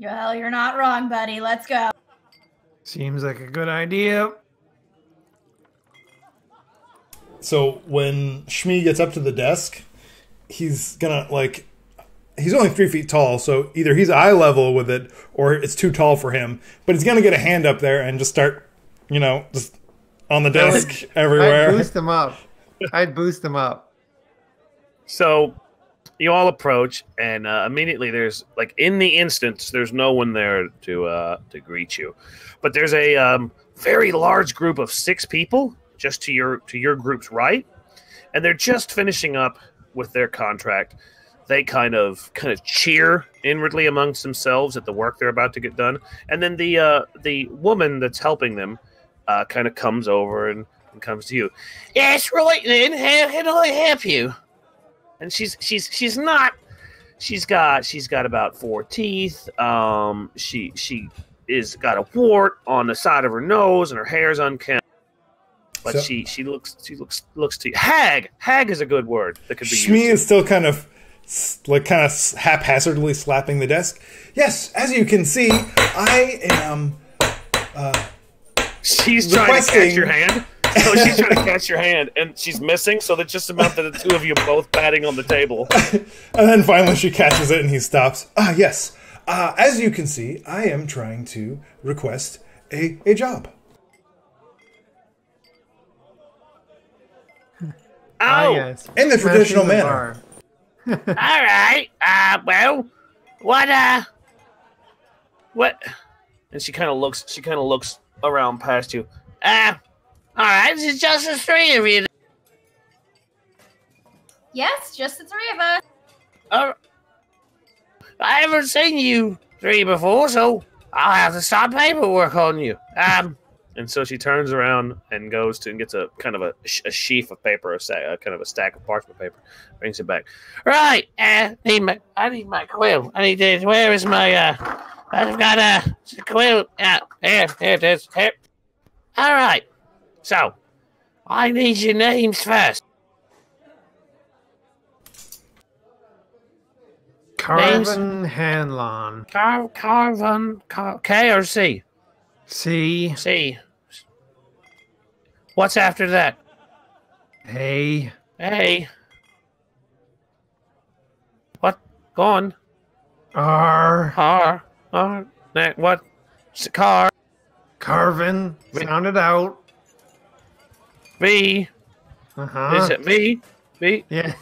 Well, you're not wrong, buddy. Let's go. Seems like a good idea. So when Shmi gets up to the desk, he's gonna he's only 3 feet tall, so either he's eye level with it or it's too tall for him. But he's gonna get a hand up there and just start, just on the desk everywhere. I'd boost him up. So you all approach, and immediately there's in the instance there's no one there to greet you, but there's a very large group of 6 people just to your group's right, and they're just finishing up with their contract. They kind of cheer inwardly amongst themselves at the work they're about to get done, and then the woman that's helping them kind of comes over and comes to you. Yes, right then. How can I help you? And she's got about 4 teeth. She is got a wart on the side of her nose, and her hair's unkempt. But so, she looks to you. Hag is a good word that could be used. Shmi is still kind of haphazardly slapping the desk. Yes, as you can see, I am. She's trying to catch your hand. So she's trying to catch your hand, and she's missing. So that's just about the 2 of you both batting on the table. And then finally, she catches it, and he stops. Yes. As you can see, I am trying to request a job. Oh, yes. In the traditional manner. All right. Well, what? And she kind of looks around past you. All right. This is just the 3 of you. Yes, just the 3 of us. I haven't seen you 3 before, so I'll have to start paperwork on you. And so she turns around and goes to and gets a kind of a sheaf of paper, kind of a stack of parchment paper, brings it back. Right, I need my quill. Where is my? I've got a quill. Here it is. Here. All right. So, I need your names first. Carvin Hanlon. Carvin. K or C? C. C. What's after that? A. A. What? Go on. R. R. R. What? Car. Carvin. Sound it out. V. Is it V? V? Yeah.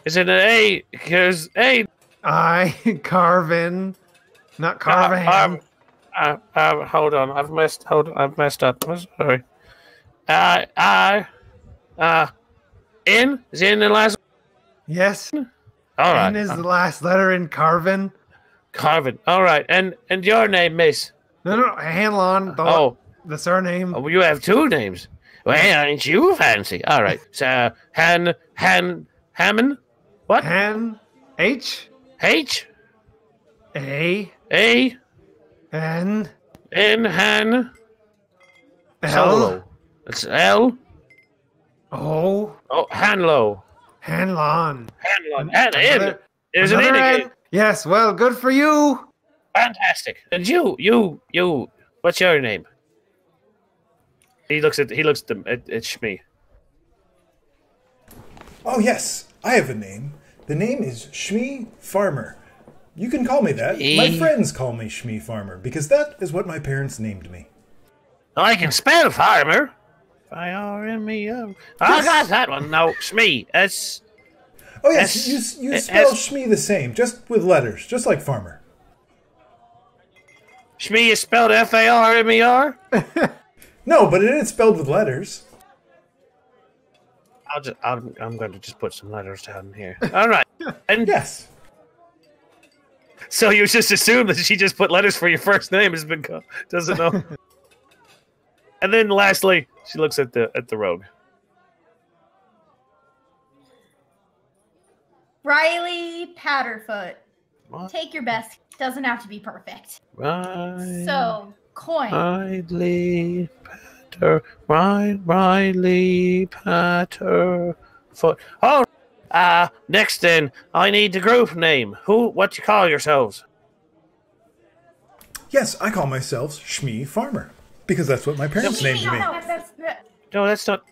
Is it an A? Because A. I. Carvin. Not Carvin. Hold on. I've messed up. I'm sorry. N? Is N the last? Yes. All right. N is the last letter in Carvin. Carvin. All right. And your name, Miss? No. Hanlon. The surname. Oh, you have 2 names. Well, ain't you fancy? All right. So, Hammond? What? H. H? A. A? N. Han. L. Solo. It's L. O. Oh, Hanlo. Hanlon. And N. There's an N again. Yes, well, good for you. Fantastic. And you. What's your name? He looks at Shmi. Oh yes, I have a name. The name is Shmi Farmer. You can call me that. My friends call me Shmi Farmer because that is what my parents named me. I can spell farmer. F-I-R-M-E-O. I got that one. No, Shmi. S. Oh yes, you spell Shmi the same, just with letters, just like farmer. Shmi is spelled F-A-R-M-E-R? No, but it is spelled with letters. I'm going to just put some letters down here. All right. And yes. So you just assume that she just put letters for your first name doesn't know. And then lastly, she looks at the rogue. Riley Patterfoot. What? Take your best. Doesn't have to be perfect. Right. So, coin. Riley Patterfoot. Oh, next then, I need the group name. What you call yourselves? Yes, I call myself Shmee Farmer because that's what my parents named me. No, that's not.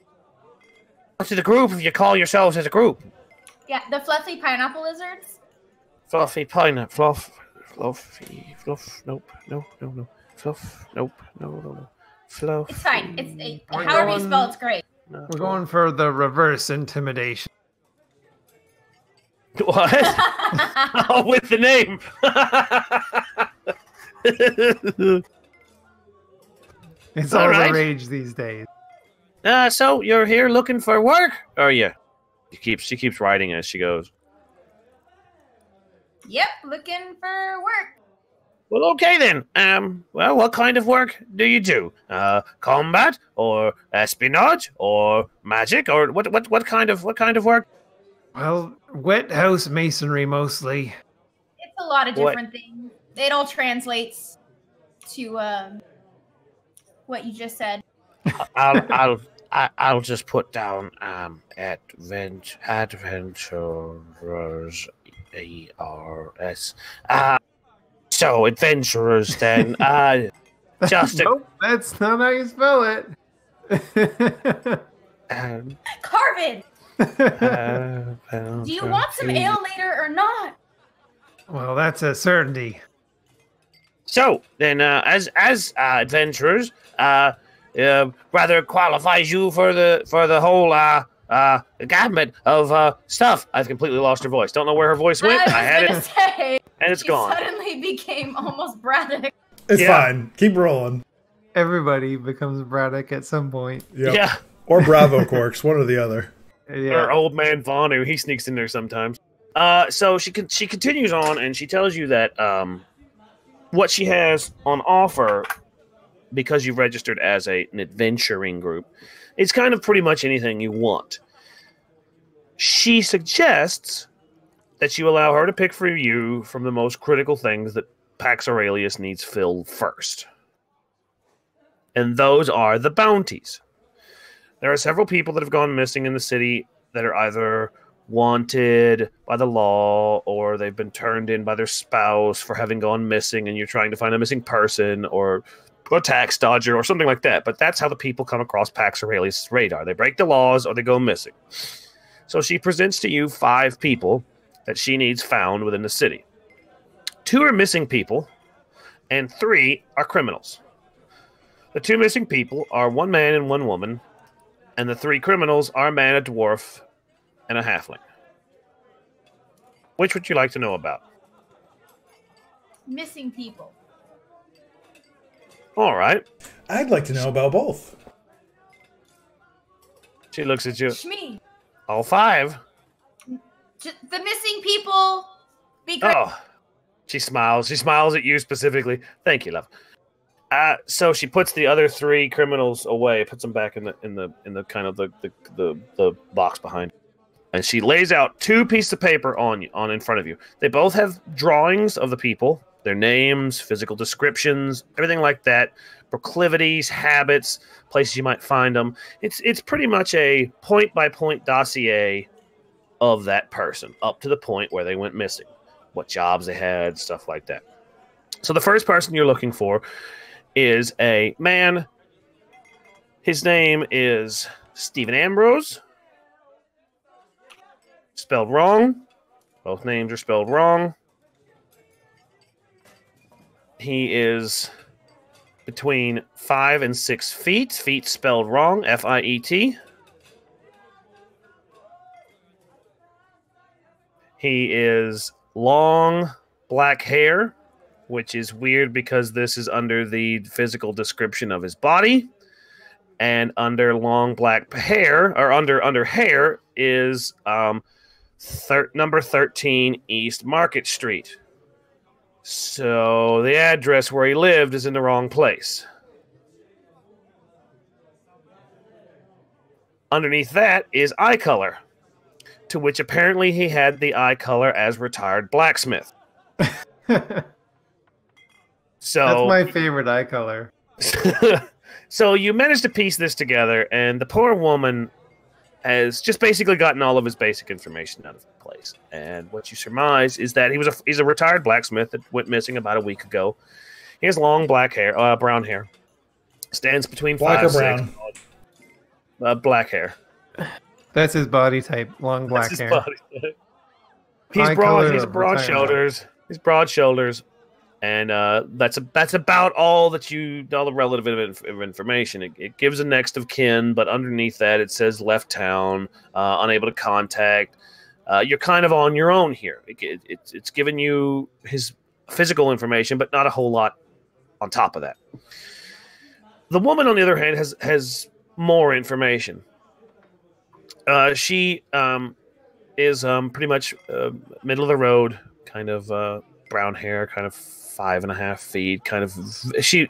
What's the group if you call yourselves as a group? Yeah, the fluffy pineapple lizards. Fluffy pineapple, fluffy, fluff. Nope, no, fluff. Nope, no. Fluff. It's fine. It's however you spell it's great. No. We're going for the reverse intimidation. What? Oh, with the name. It's All all right. the rage these days. So you're here looking for work, are you? She keeps writing as she goes. Yep, looking for work. Well, okay then. Well, what kind of work do you do? Combat or espionage or magic or what kind of work? Well, wet house masonry mostly. It's a lot of different things. It all translates to what you just said. I'll just put down adventurers ERS. So adventurers then. Just Nope, that's not how you spell it. Carvin, do you want some ale later or not? Well, that's a certainty. So then, as adventurers, rather qualifies you for the whole gamut of stuff. I've completely lost her voice. Don't know where her voice went. I had it, say, and it's she gone. Suddenly became almost Braddock. It's fine. Keep rolling. Everybody becomes Braddock at some point. Yep. Yeah. Or Bravo Corks, one or the other. Yeah. Or old man Vaughn, who he sneaks in there sometimes. So she continues on, and she tells you that what she has on offer, because you've registered as an adventuring group, is kind of pretty much anything you want. She suggests that you allow her to pick for you from the most critical things that Pax Aurelius needs filled first. And those are the bounties. There are several people that have gone missing in the city that are either wanted by the law or they've been turned in by their spouse for having gone missing and you're trying to find a missing person or a tax dodger or something like that. But that's how the people come across Pax Aurelius' radar. They break the laws or they go missing. So she presents to you 5 people that she needs found within the city. 2 are missing people and 3 are criminals. The 2 missing people are 1 man and 1 woman, and the 3 criminals are a man, a dwarf, and a halfling. Which would you like to know about? Missing people. All right. I'd like to know about both. She looks at you. Shmee. All 5. The missing people. Because Oh. She smiles. She smiles at you specifically. Thank you, love. So she puts the other 3 criminals away, puts them back in the kind of the box behind, and she lays out 2 pieces of paper on in front of you. They both have drawings of the people, their names, physical descriptions, everything like that, proclivities, habits, places you might find them. It's pretty much a point by point dossier of that person up to the point where they went missing, what jobs they had, stuff like that. So the first person you're looking for is a man. His name is Stephen Ambrose. Spelled wrong. Both names are spelled wrong. He is between 5 and 6 feet. Feet spelled wrong. F-I-E-T. He is long black hair, which is weird because this is under the physical description of his body. And under long black hair, or under hair, is number 13 East Market Street. So the address where he lived is in the wrong place. Underneath that is eye color, to which apparently he had the eye color as retired blacksmith. So That's my favorite eye color. So you managed to piece this together, and the poor woman has just basically gotten all of his basic information out of place. And what you surmise is that he's a retired blacksmith that went missing about a week ago. He has long black hair, brown hair. Stands between Black or 5'6". brown? Black hair. That's his body type. Long black That's his hair. body type. He's High broad. color He's of broad retirement. shoulders. He's broad shoulders, and that's about all the relative of information. It gives a next of kin, but underneath that it says left town, unable to contact. You're kind of on your own here. It's giving you his physical information, but not a whole lot on top of that. The woman, on the other hand, has more information. She is pretty much middle of the road, kind of brown hair, kind of 5.5 feet, kind of. She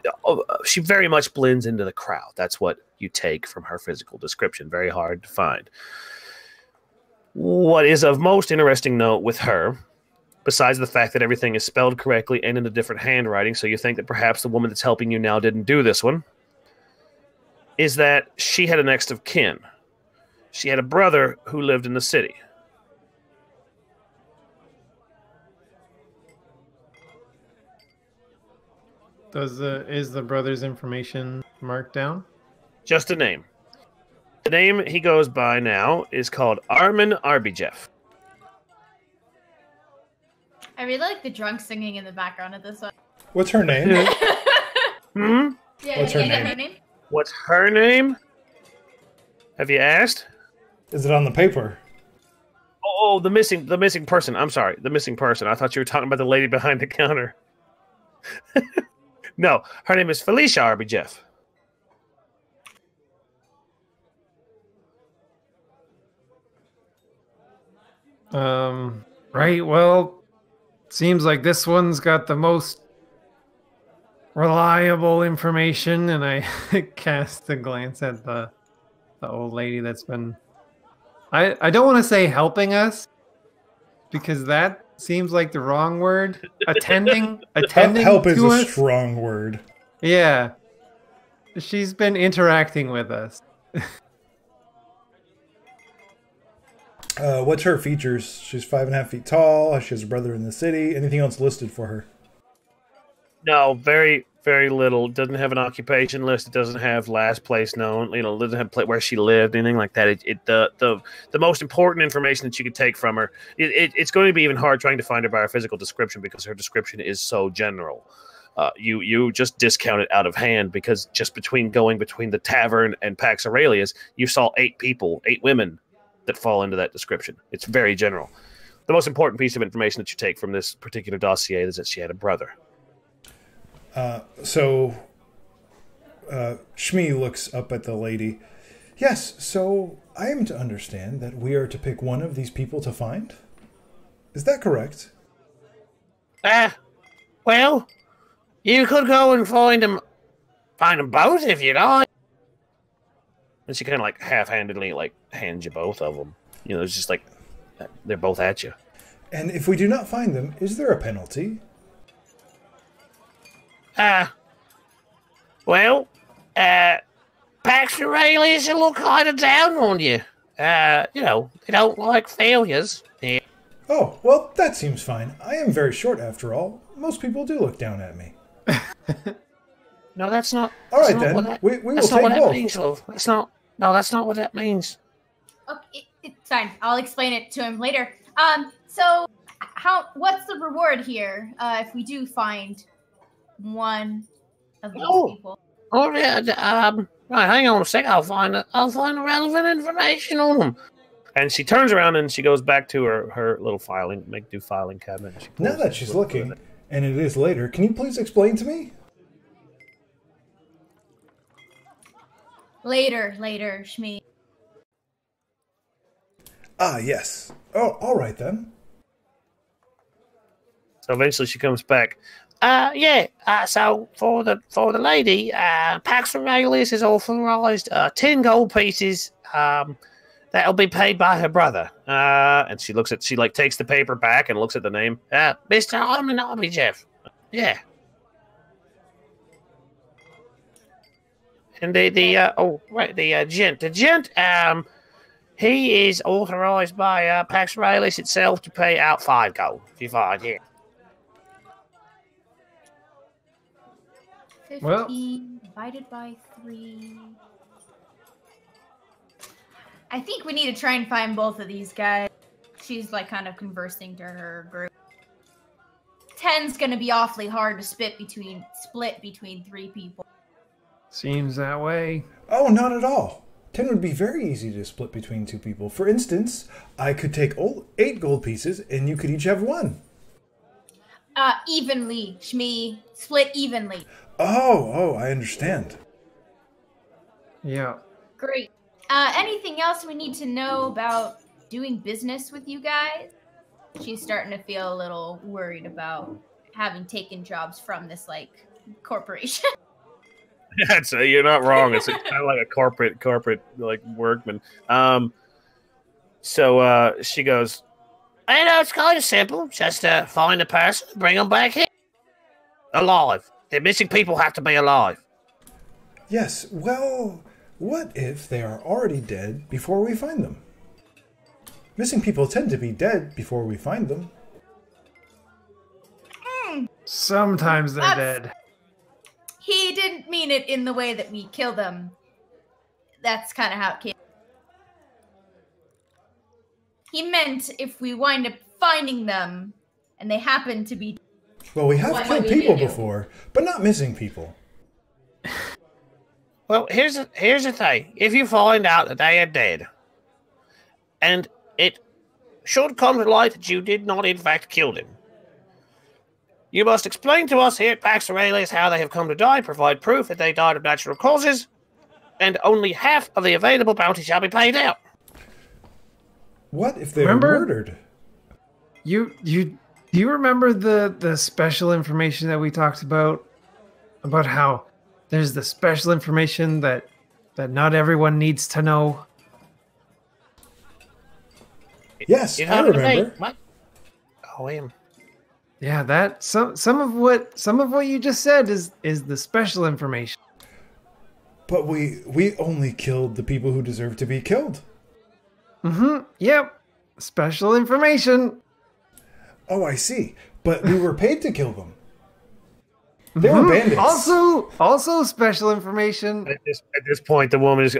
very much blends into the crowd. That's what you take from her physical description. Very hard to find. What is of most interesting note with her, besides the fact that everything is spelled correctly and in a different handwriting, so you think that perhaps the woman that's helping you now didn't do this one, is that she had a next of kin. She had a brother who lived in the city. Is the brother's information marked down? Just a name. The name he goes by now is called R&R Jeff. I really like the drunk singing in the background of this one. What's her name? Hmm? Yeah, What's her yeah, name? name? What's her name? Have you asked? Is it on the paper? Oh, the missing person. I'm sorry, the missing person. I thought you were talking about the lady behind the counter. No, her name is Felicia R.B. Jeff. Right, well, seems like this one's got the most reliable information, and I cast a glance at the old lady that's been... I don't want to say helping us, because that seems like the wrong word. Attending Help is to a us? strong word. Yeah. She's been interacting with us. What's her features? She's 5.5 feet tall. She has a brother in the city. Anything else listed for her? No, very, very little. Doesn't have an occupation list. It doesn't have last place known. Doesn't have where she lived, anything like that. The most important information that you could take from her. It's going to be even hard trying to find her by her physical description because her description is so general. You just discount it out of hand because just going between the tavern and Pax Aurelius, you saw 8 women that fall into that description. It's very general. The most important piece of information that you take from this particular dossier is that she had a brother. Shmi looks up at the lady. Yes, so I am to understand that we are to pick one of these people to find? Is that correct? Well, you could go and find them both if you like. And she kind of like half-handedly hands you both of them. It's just like they're both at you. And if we do not find them, is there a penalty? Well, Pax Aurelius will look kind of down on you. They don't like failures. Yeah. Oh, well, that seems fine. I am very short after all. Most people do look down at me. No, that's not. All right, then. We will that's take not what both. that means, love. That's not. No, that's not what that means. Okay, it's fine. I'll explain it to him later. So what's the reward here if we do find one of these people? Oh yeah. Right, hang on a sec. I'll find the relevant information on them. And she turns around and she goes back to her little filing cabinet. Now that she's looking, and it is later, can you please explain to me? Later, Shmi. Ah, yes. Oh, all right then. So eventually she comes back. So for the lady, Pax Aurelius has authorized 10 gold pieces. That'll be paid by her brother. And she takes the paper back and looks at the name. Mr. R&R Jeff. Yeah. And the gent, he is authorized by Pax Aurelius itself to pay out 5 gold if you find him. 15 divided by 3. I think we need to try and find both of these guys. She's like kind of conversing to her group. 10's gonna be awfully hard to split between 3 people. Seems that way. Oh, not at all. 10 would be very easy to split between 2 people. For instance, I could take 8 gold pieces and you could each have 1. Evenly, Shmi. Split evenly. Oh, I understand. Yeah. Great. Anything else we need to know about doing business with you guys? She's starting to feel a little worried about having taken jobs from this, like, corporation. I'd say you're not wrong. It's kind of like a corporate like workman. So she goes, I know it's kind of simple. Just find a person, bring them back here. Alive. The missing people have to be alive. Yes, well, what if they are already dead before we find them? Missing people tend to be dead before we find them. Sometimes they're dead. He didn't mean it in the way that we kill them. That's kind of how it came. He meant if we wind up finding them and they happen to be... Well, we have killed people before, but not missing people. Well, here's the thing. If you find out that they are dead, and it should come to light that you did not in fact kill them, you must explain to us here at Pax Aurelis how they have come to die, provide proof that they died of natural causes, and only half of the available bounty shall be paid out. What if they were murdered? Do you remember the special information that we talked about how there's the special information that not everyone needs to know? Yes, I remember. What? Oh, him. Yeah, that some of what you just said is the special information. But we only killed the people who deserve to be killed. Yep. Special information. Oh, I see. But we were paid to kill them. They were bandits. Also special information. At this point, the woman is.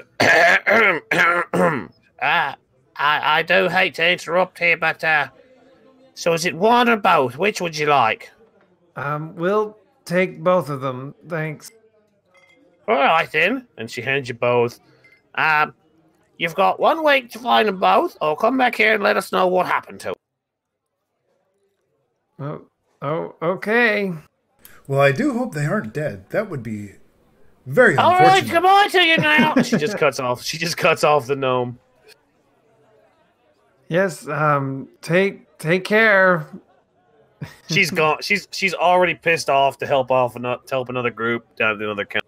I do hate to interrupt here, but so is it one or both? Which would you like? We'll take both of them, thanks. All right then, and she hands you both. You've got 1 week to find them both, or come back here and let us know what happened to them. Oh, okay. Well, I do hope they aren't dead. That would be very unfortunate. All right, goodbye to you now. She just cuts off. She just cuts off the gnome. Yes. Take care. She's gone. She's already pissed off to help another group down to another camp.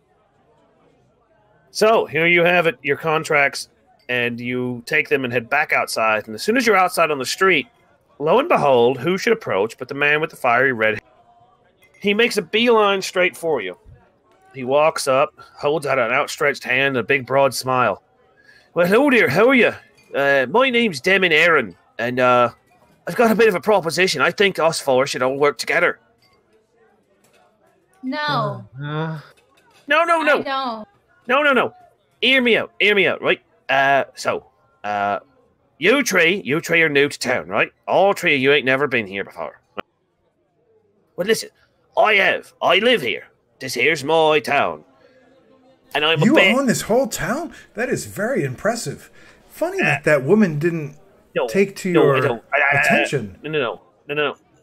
So here you have it. Your contracts. And you take them and head back outside. And as soon as you're outside on the street, lo and behold, who should approach but the man with the fiery red hair. He makes a beeline straight for you. He walks up, holds out an outstretched hand and a big broad smile. Well, hello there, how are you? My name's Demon Aaron, and I've got a bit of a proposition. I think us four should all work together. No. No. I don't. No. Hear me out, right? You three are new to town, right? All 3 of you ain't never been here before. Well, listen, I live here. This here's my town. And I'm You own this whole town? That is very impressive. Funny that woman didn't take to your attention. No.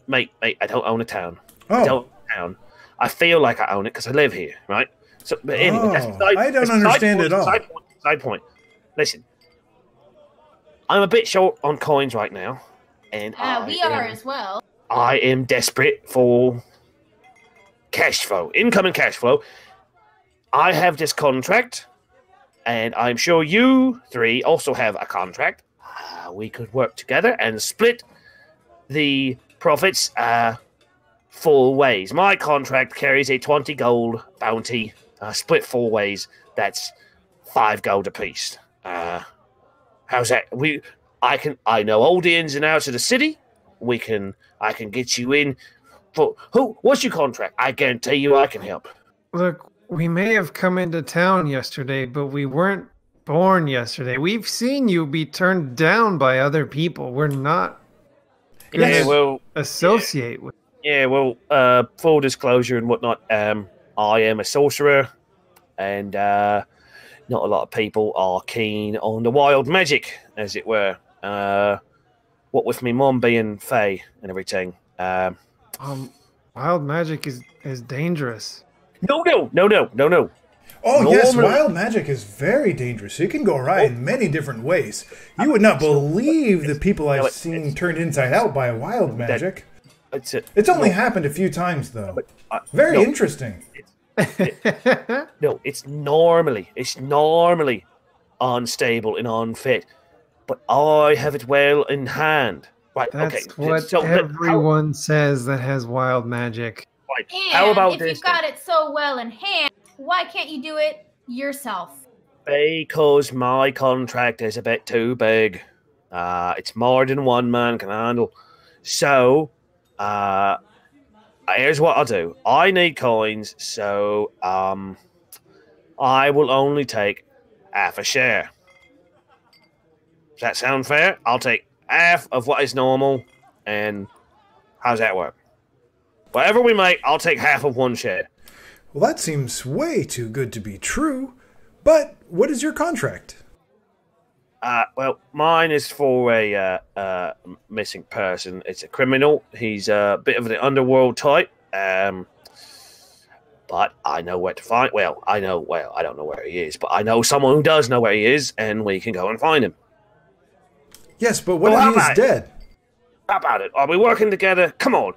Mate, I don't own a town. Oh. I don't own a town. I feel like I own it because I live here, right? So, but anyway, I don't understand at all. Side point. Listen, I'm a bit short on coins right now, and we are as well. I am desperate for cash flow, incoming cash flow. I have this contract, and I'm sure you 3 also have a contract. We could work together and split the profits 4 ways. My contract carries a 20 gold bounty, split 4 ways. That's 5 gold apiece. How's that? I know all the ins and outs of the city. I can get you in. What's your contract? I guarantee you I can help. Look, we may have come into town yesterday, but we weren't born yesterday. We've seen you be turned down by other people. We're not Yeah, gonna well, associate with. yeah, well, full disclosure and whatnot. I am a sorcerer, and not a lot of people are keen on the wild magic, as it were. What with me mom being Fae and everything. Wild magic is dangerous. No. Oh, yes, Normally- wild magic is very dangerous. It can go awry in many different ways. You would not believe the people I've seen turned inside out by wild magic. It's only happened a few times, though. Very interesting. No, it's normally unstable and unfit, but I have it well in hand. Right? That's okay. what everyone says that has wild magic. Right. And How about if this? you've got it so well in hand, why can't you do it yourself? Because my contract is a bit too big. It's more than one man can handle. So, here's what I'll do. I need coins, so I will only take half a share. Does that sound fair? I'll take half of what is normal, and how's that work? Whatever we make, I'll take half of one share. Well, that seems way too good to be true. But what is your contract? Well, mine is for a missing person. It's a criminal. He's a bit of the underworld type. But I know where to find. I don't know where he is, but I know someone who does know where he is, and we can go and find him. Yes, but what if he is dead? How about it? Are we working together? Come on.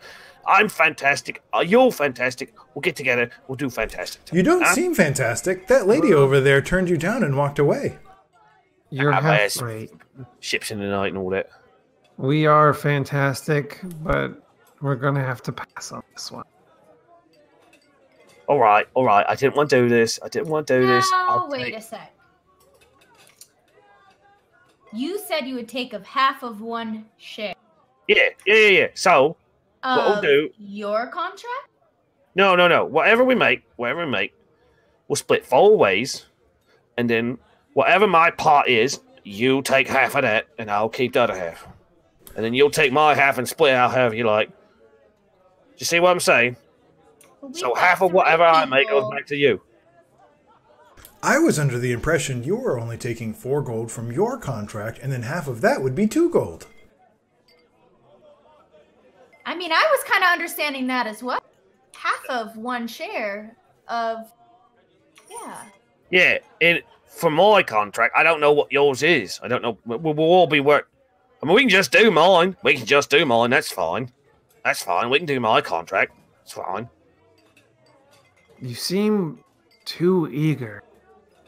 I'm fantastic. You're fantastic. We'll get together. We'll do fantastic. You don't seem fantastic. That lady over there turned you down and walked away. You're half right. Ships in the night and all that. We are fantastic, but we're gonna have to pass on this one. All right. I didn't want to do this. Now, wait a sec. You said you would take of half of one share. Yeah. So, what we'll do... Your contract? No. Whatever we make, we'll split 4 ways, and then whatever my part is, you take half of that, and I'll keep the other half. And then you'll take my half and split out however you like. Do you see what I'm saying? So half of whatever I make goes back to you. I was under the impression you were only taking 4 gold from your contract, and then half of that would be 2 gold. I mean, I was kind of understanding that as well. Half of one share of... Yeah, for my contract, I don't know what yours is. I don't know. We'll all be I mean, we can just do mine. That's fine. We can do my contract. It's fine. You seem too eager.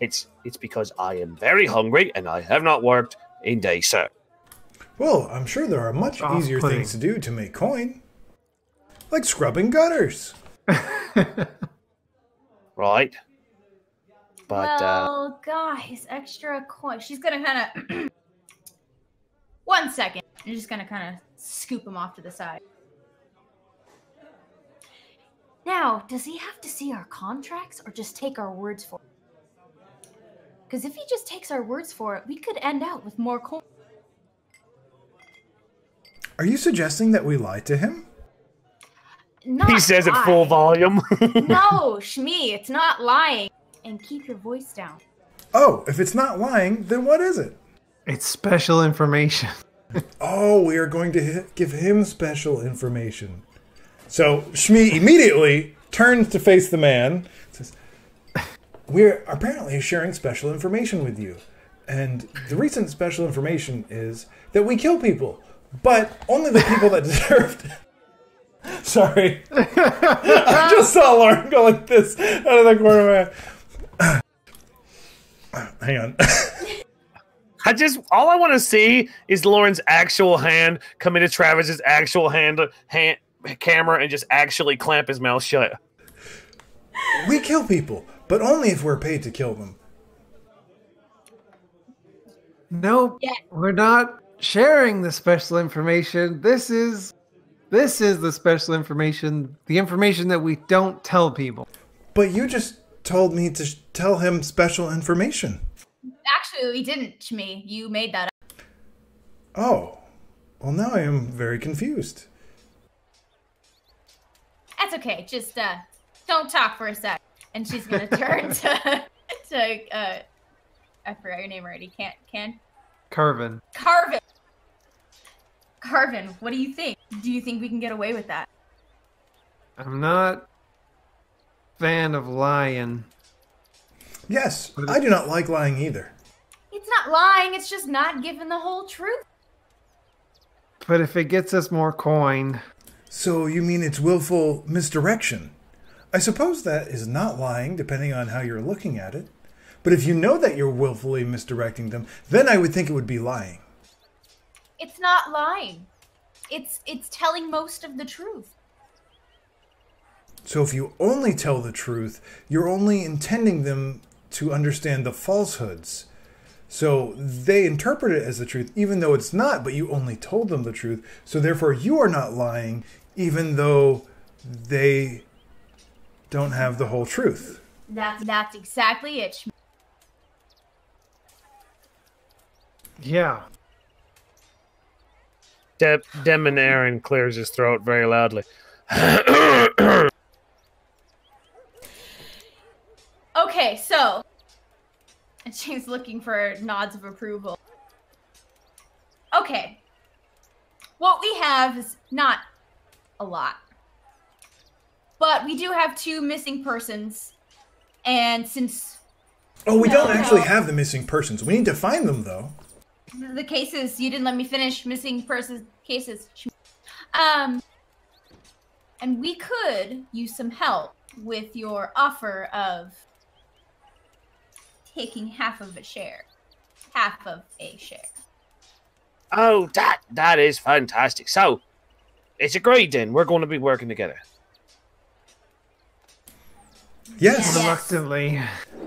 It's because I am very hungry and I have not worked in days, sir. Well, I'm sure there are much easier things to do to make coin. Like scrubbing gutters. Right. But, well, guys, extra coin. She's gonna kind of... 1 second. I'm just gonna kind of scoop him off to the side. Now, does he have to see our contracts or just take our words for it? Because if he just takes our words for it, we could end out with more coin. Are you suggesting that we lie to him? Not he says lie. it full volume. No, Shmi, it's not lying. And keep your voice down. Oh, if it's not lying, then what is it? It's special information. Oh, we are going to give him special information. So Shmi immediately turns to face the man and says, we're apparently sharing special information with you. And the recent special information is that we kill people, but only the people that deserved it. Sorry. I just saw Lauren go like this out of the corner of my eye. Hang on. All I want to see is Lauren's actual hand come into Travis's actual hand camera and just actually clamp his mouth shut. We kill people, but only if we're paid to kill them. Nope, we're not sharing the special information. This is the special information, the information that we don't tell people. But you just told me to tell him special information. Actually, we didn't, Shmi. You made that up. Oh. Well, now I am very confused. That's okay. Just don't talk for a sec. And she's gonna turn to I forgot your name already. Can? Carvin. Carvin, what do you think? Do you think we can get away with that? I'm not fan of lying. Yes, I do not like lying either. It's not lying, it's just not giving the whole truth. But if it gets us more coin... So you mean it's willful misdirection? I suppose that is not lying, depending on how you're looking at it. But if you know that you're willfully misdirecting them, then I would think it would be lying. It's not lying. It's telling most of the truth. So if you only tell the truth, you're only intending them to understand the falsehoods. So they interpret it as the truth, even though it's not, but you only told them the truth. So therefore you are not lying, even though they don't have the whole truth. That's exactly it. Yeah. Demon Aaron clears his throat very loudly. Okay, so... And she's looking for nods of approval. Okay. What we have is not a lot. But we do have 2 missing persons. And since... Oh, we don't actually have the missing persons. We need to find them, though. The cases, you didn't let me finish missing persons cases. And we could use some help with your offer of taking half of a share. Oh, that is fantastic. So, it's agreed then. We're going to be working together. Yes. Reluctantly.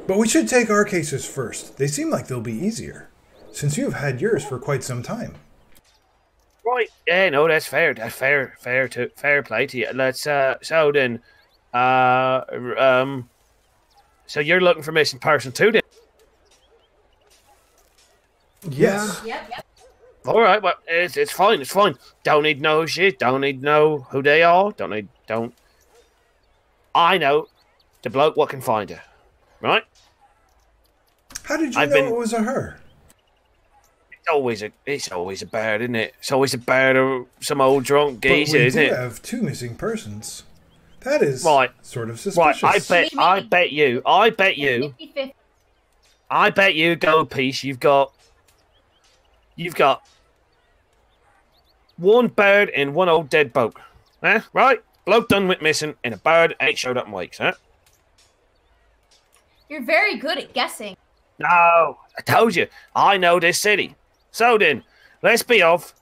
But we should take our cases first. They seem like they'll be easier, since you've had yours for quite some time. Right. Yeah, no, that's fair. That's fair play to you. Let's so then so you're looking for missing person too then? Yes. Yep. All right, well, it's fine. It's fine. Don't need to know who she is. Don't need to know who they are. Don't. I know the bloke what can find her. Right? How did you know it was a her? It's always a bird, isn't it? It's always a bird or some old drunk geezer, isn't it? We do have 2 missing persons. That is right. Sort of suspicious. Right, I bet you, Gold Piece, you've got 1 bird and 1 old dead bloke. Huh? Right? Bloke done went missing and a bird ain't showed up in weeks, huh? You're very good at guessing. No, I told you, I know this city. So then, let's be off.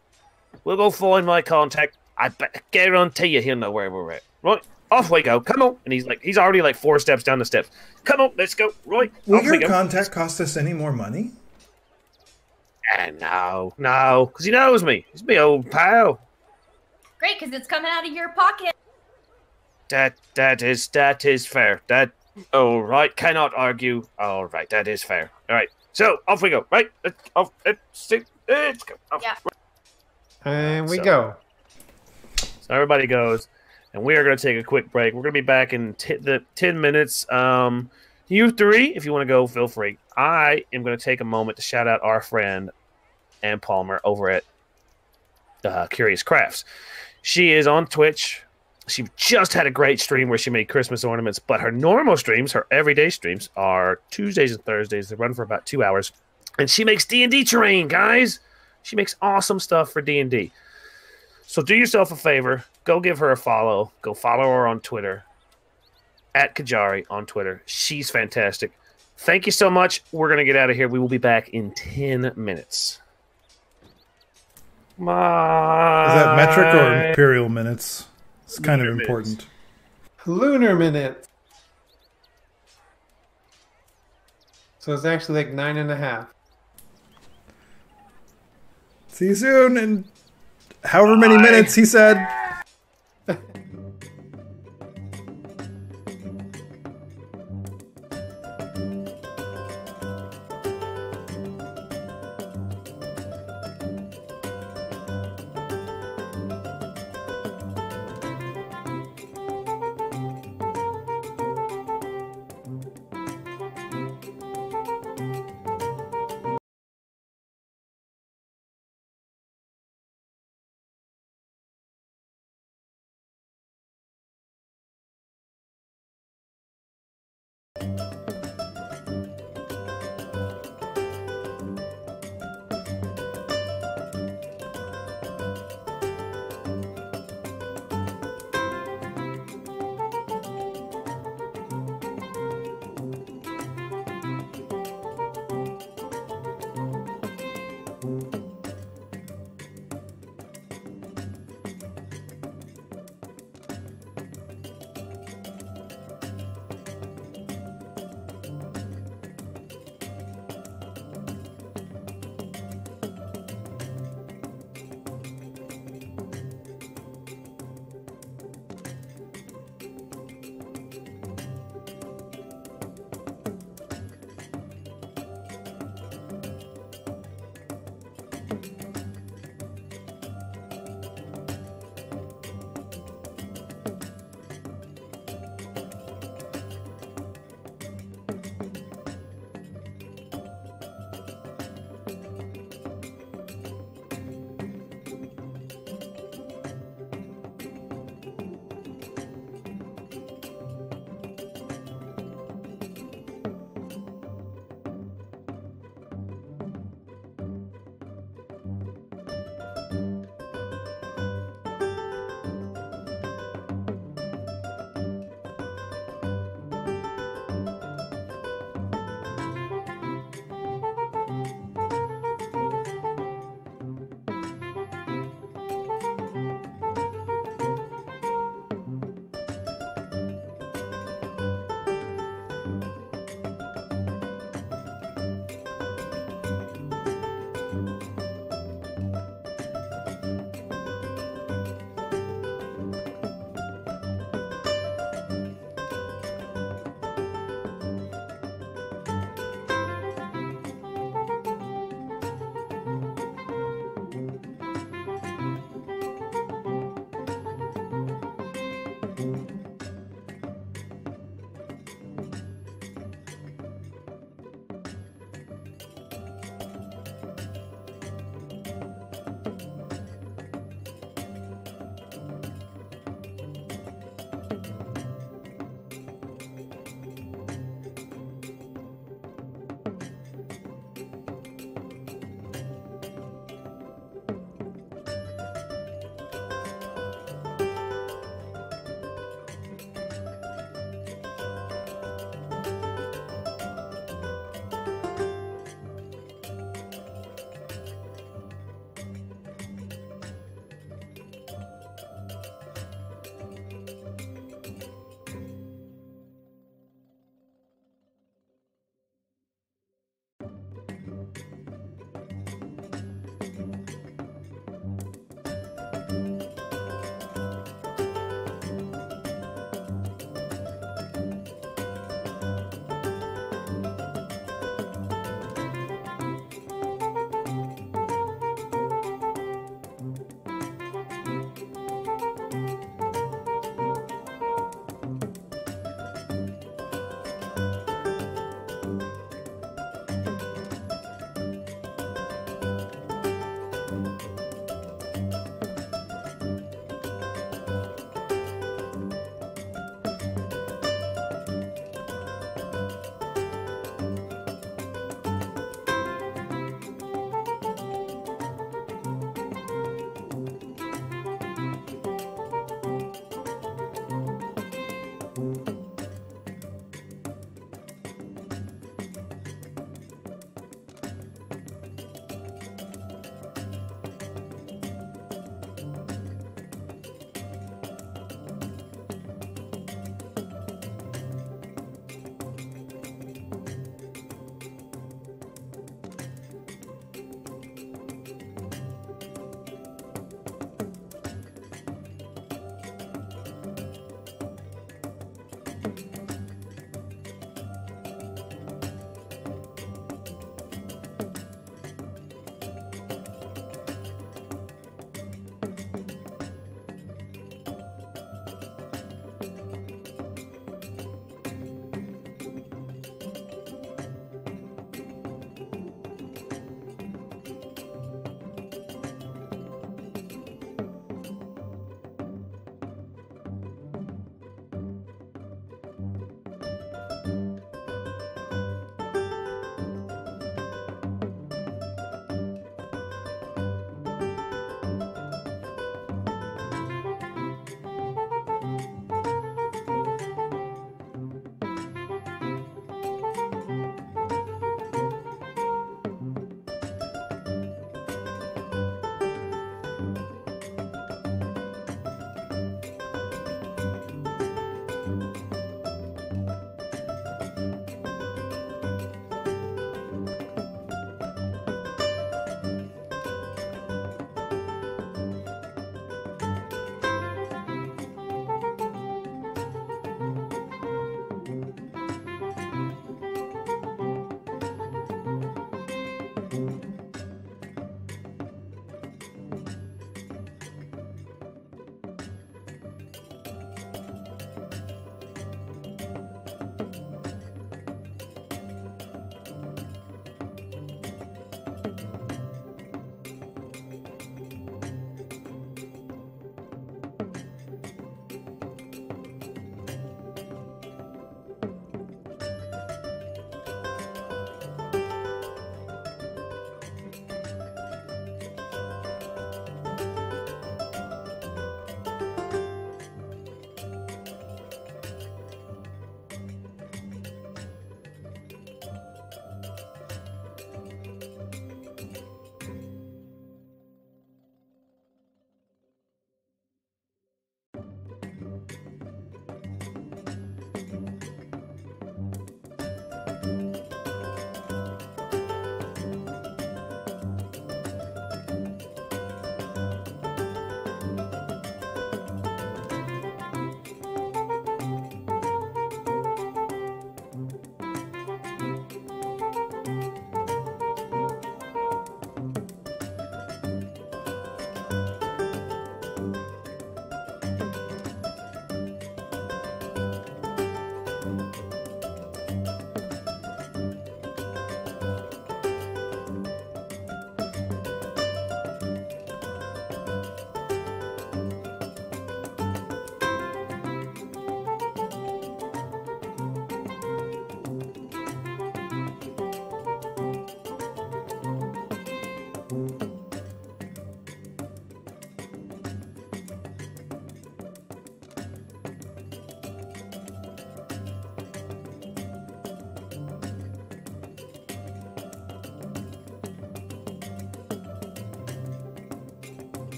We'll go find my contact. I guarantee you he'll know where we're at. Right? Off we go. Come on. And he's already like 4 steps down the steps. Come on, let's go. Right. Will your contact cost us any more money? No, because he knows me. He's my old pal. Great, because it's coming out of your pocket. That is fair. All right. Cannot argue. All right, that is fair. All right. So off we go. Right. Let's go. Off. Yeah. And we go. So everybody goes, and we are going to take a quick break. We're going to be back in 10 minutes. You 3, if you want to go, feel free. I am going to take a moment to shout out our friend Ann Palmer over at Curious Crafts. She is on Twitch. She just had a great stream where she made Christmas ornaments, but her normal streams, her everyday streams, are Tuesdays and Thursdays. They run for about 2 hours. And she makes D&D terrain, guys. She makes awesome stuff for D&D. So do yourself a favor. Go give her a follow. Go follow her on Twitter. At Kajari on Twitter. She's fantastic. Thank you so much. We're going to get out of here. We will be back in 10 minutes. Bye. Is that metric or imperial minutes? It's kind of important. Lunar minutes. So it's actually like 9.5. See you soon in however many minutes he said.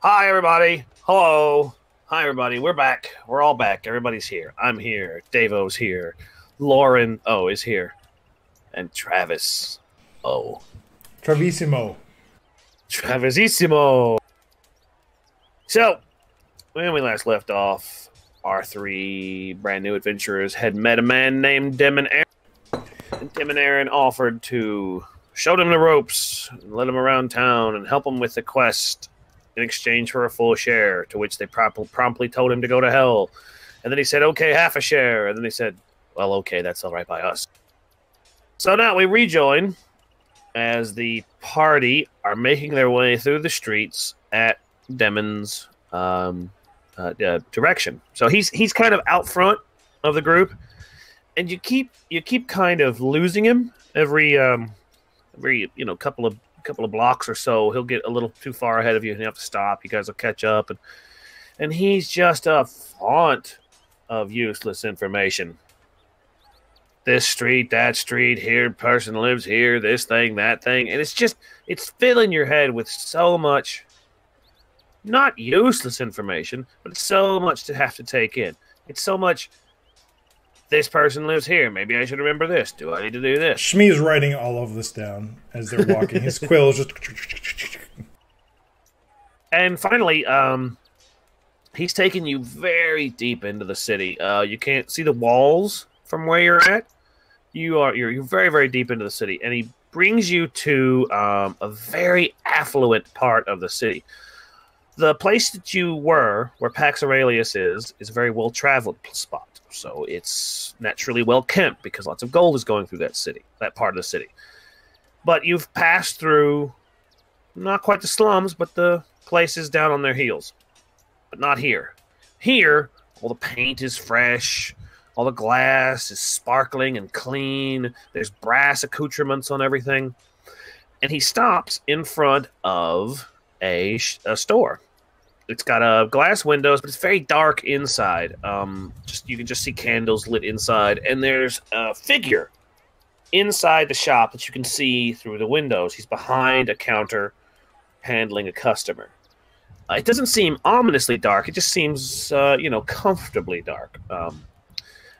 Hi, everybody. Hello. Hi, everybody. We're back. We're all back. Everybody's here. I'm here. Davo's here. Lauren is here. And Travis Travissimo. Travisissimo. So, when we last left off, our three brand new adventurers had met a man named Dem and Aaron. And Dem and Aaron offered to show them the ropes, and let them around town, and help them with the quest in exchange for a full share, to which they promptly told him to go to hell. And then he said, okay, half a share. And then he said, well, okay, that's all right by us. So now we rejoin as the party are making their way through the streets at Demon's direction. So he's kind of out front of the group, and you keep kind of losing him every couple of blocks or so. He'll get a little too far ahead of you and you have to stop. You guys will catch up, and he's just a font of useless information. This street, that street, here person lives here, this thing, that thing, and it's filling your head with so much not useless information, but it's so much to have to take in. It's so much, this person lives here, maybe I should remember this. Do I need to do this? Shmi is writing all of this down as they're walking. His quill is just... And finally, he's taking you very deep into the city. You can't see the walls from where you're at. You're very, very deep into the city, and he brings you to a very affluent part of the city. The place that you were, where Pax Aurelius is a very well-traveled spot. So it's naturally well-kept because lots of gold is going through that part of the city. But you've passed through not quite the slums, but the places down on their heels. But not here. Here, all the paint is fresh. All the glass is sparkling and clean. There's brass accoutrements on everything. And he stops in front of a store. It's got glass windows, but it's very dark inside. You can just see candles lit inside, and there's a figure inside the shop that you can see through the windows. He's behind a counter handling a customer. It doesn't seem ominously dark. It just seems, comfortably dark.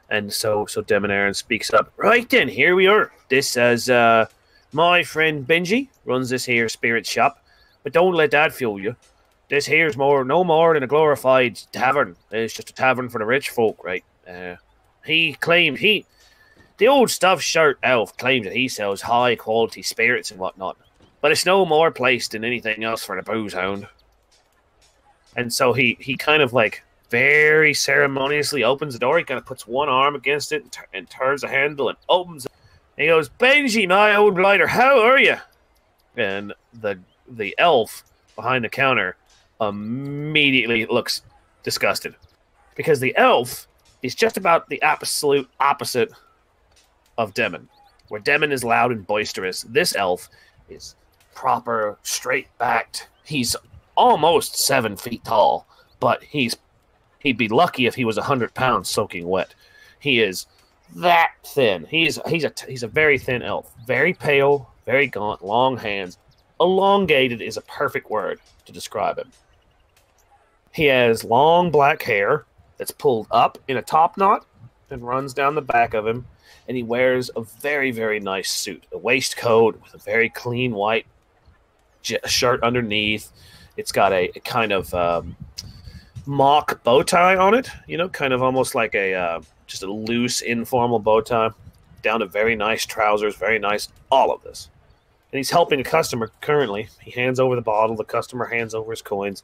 And so Demonarin speaks up. Right then, here we are. This is my friend Benji runs this here spirit shop. But don't let that fool you. This here's no more than a glorified tavern. It's just a tavern for the rich folk, right? The old stuffed shirt elf claims that he sells high quality spirits and whatnot. But it's no more place than anything else for the booze hound. And so he kind of like very ceremoniously opens the door. He kind of puts one arm against it and turns the handle and opens it. And he goes, Benji, my old blighter, how are you? And the elf behind the counter immediately looks disgusted. Because the elf is just about the absolute opposite of Demon. Where Demon is loud and boisterous, this elf is proper, straight-backed. He's almost 7 feet tall, but he'd be lucky if he was 100 pounds soaking wet. He is that thin. He's a very thin elf. Very pale, very gaunt, long hands. Elongated is a perfect word to describe him. He has long black hair that's pulled up in a top knot and runs down the back of him, and he wears a very, very nice suit, a waistcoat with a very clean white shirt underneath. It's got a kind of mock bow tie on it, kind of almost like just a loose, informal bow tie, down to very nice trousers, very nice, all of this. And he's helping a customer currently. He hands over the bottle, the customer hands over his coins,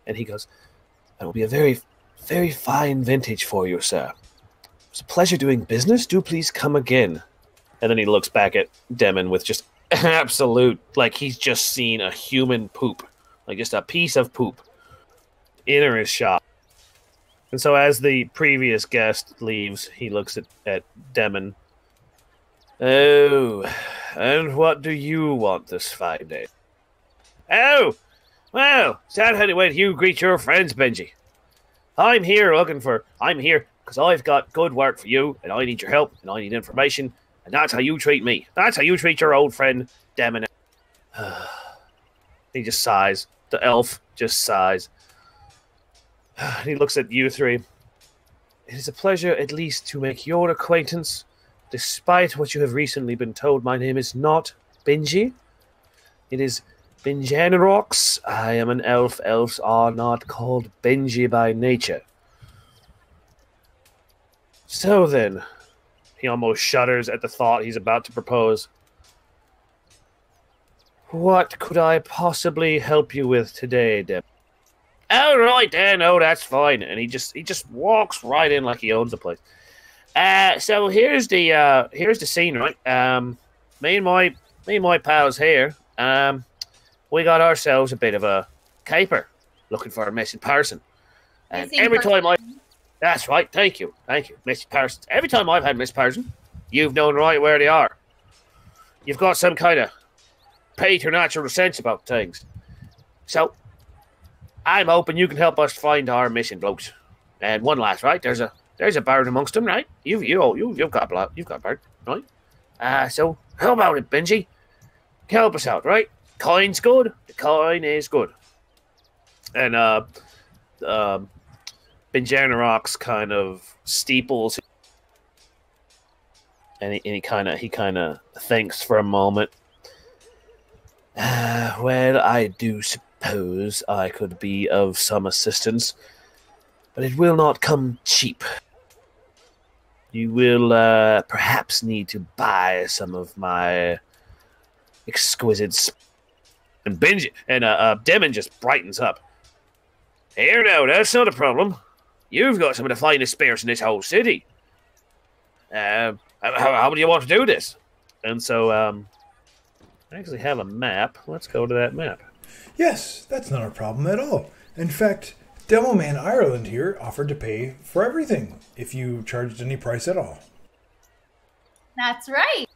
and he goes, "That will be a very, very fine vintage for you, sir. It's a pleasure doing business. Do please come again." And then he looks back at Demon with just absolute, like he's just seen a human poop, like just a piece of poop, enter his shop. And so as the previous guest leaves, he looks at Demon. "Oh, and what do you want this fine day?" "Oh, well, sad anyway, you greet your friends, Benji. I'm here because I've got good work for you, and I need your help, and I need information, and that's how you treat me. That's how you treat your old friend, Demon." He just sighs. The elf just sighs. He looks at you three. "It is a pleasure at least to make your acquaintance. Despite what you have recently been told, my name is not Benji. It is Benjanorox. I am an elf. Elves are not called Benji by nature." So then, he almost shudders at the thought he's about to propose. "What could I possibly help you with today, Deb?" "All right, then. Oh, that's fine." And he just walks right in like he owns the place. So here's the scene, right? Me and my pals here. We got ourselves a bit of a caper, looking for a missing person. And every time that's right. Thank you, missing persons. Every time I've had a missing person, you've known right where they are. You've got some kind of preternatural sense about things. So I'm hoping you can help us find our missing blokes. And one last, right? There's a bird amongst them, right? You've got a bird, right? So how about it, Benji? Help us out, right? Coin's good. The coin is good. And Benjanorox kind of steeples, and he kind of thinks for a moment. Well, I do suppose I could be of some assistance, but it will not come cheap. You will perhaps need to buy some of my exquisite. And Demon just brightens up. "Here now, that's not a problem. You've got some of the finest spirits in this whole city. How do you want to do this?" And so, I actually have a map. Let's go to that map. Yes, that's not a problem at all. In fact, Demoman Ireland here offered to pay for everything if you charged any price at all. That's right.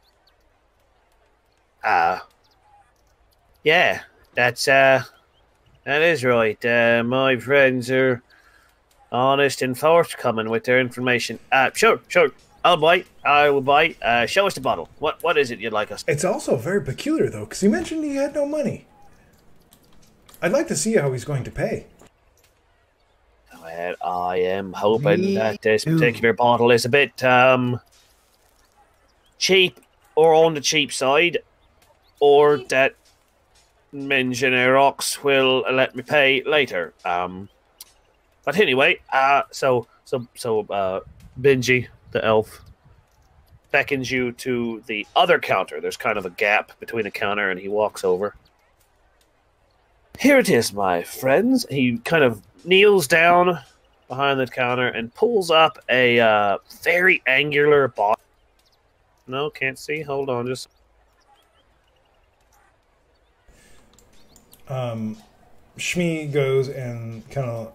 Yeah, that is right. My friends are honest and forthcoming with their information. Sure. I'll I will buy. Show us the bottle. What is it you'd like us? It's also very peculiar, though, because he mentioned he had no money. I'd like to see how he's going to pay. Well, I am hoping Me that this too. particular bottle is a bit cheap or on the cheap side, or that Mengenerox will let me pay later. But anyway, so Benji, the elf, beckons you to the other counter. There's kind of a gap between the counter, and he walks over. Here it is, my friends. He kind of kneels down behind the counter and pulls up a very angular bottle. No, can't see. Hold on, just. Shmi goes and kind of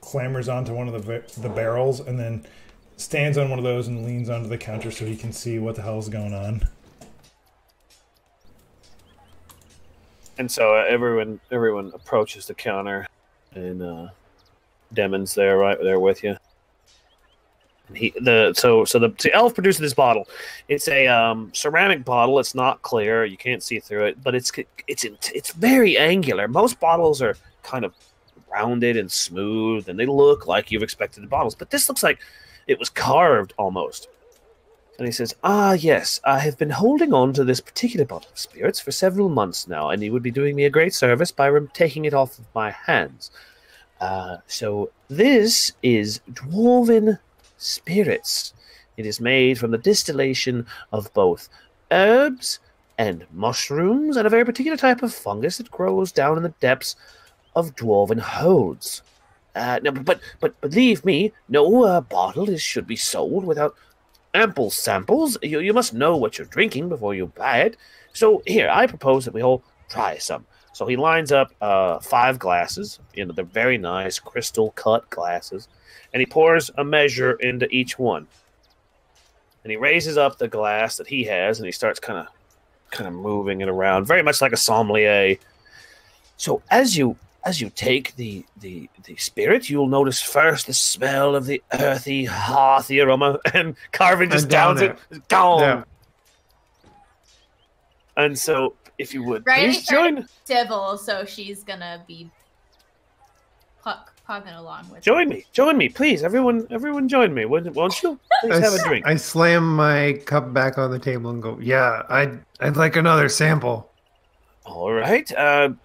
clambers onto one of the barrels and then stands on one of those and leans onto the counter so he can see what the hell is going on. And so everyone approaches the counter, and Demon's there, right there with you. And the elf produces this bottle. It's a ceramic bottle. It's not clear. You can't see through it, but it's very angular. Most bottles are kind of rounded and smooth, and they look like you've expected the bottles. But this looks like it was carved almost. And he says, yes, I have been holding on to this particular bottle of spirits for several months now, and you would be doing me a great service by taking it off of my hands. So this is Dwarven spirits. It is made from the distillation of both herbs and mushrooms and a very particular type of fungus that grows down in the depths of Dwarven holes. No, but believe me, no bottle should be sold without ample samples. You must know what you're drinking before you buy it. So here, I propose that we all try some. So he lines up 5 glasses, they're very nice crystal cut glasses, and he pours a measure into each one. And he raises up the glass that he has, and he starts kind of moving it around, very much like a sommelier. So as you take the spirit, you'll notice first the smell of the earthy, hearthy aroma, and Carvin just downs it. Gone. Yeah. And so, if you would, please join. Civil, so she's gonna be pugging along with. Join me, please. Everyone, join me, won't you? Please have a drink. I slam my cup back on the table and go, "Yeah, I'd like another sample." All right,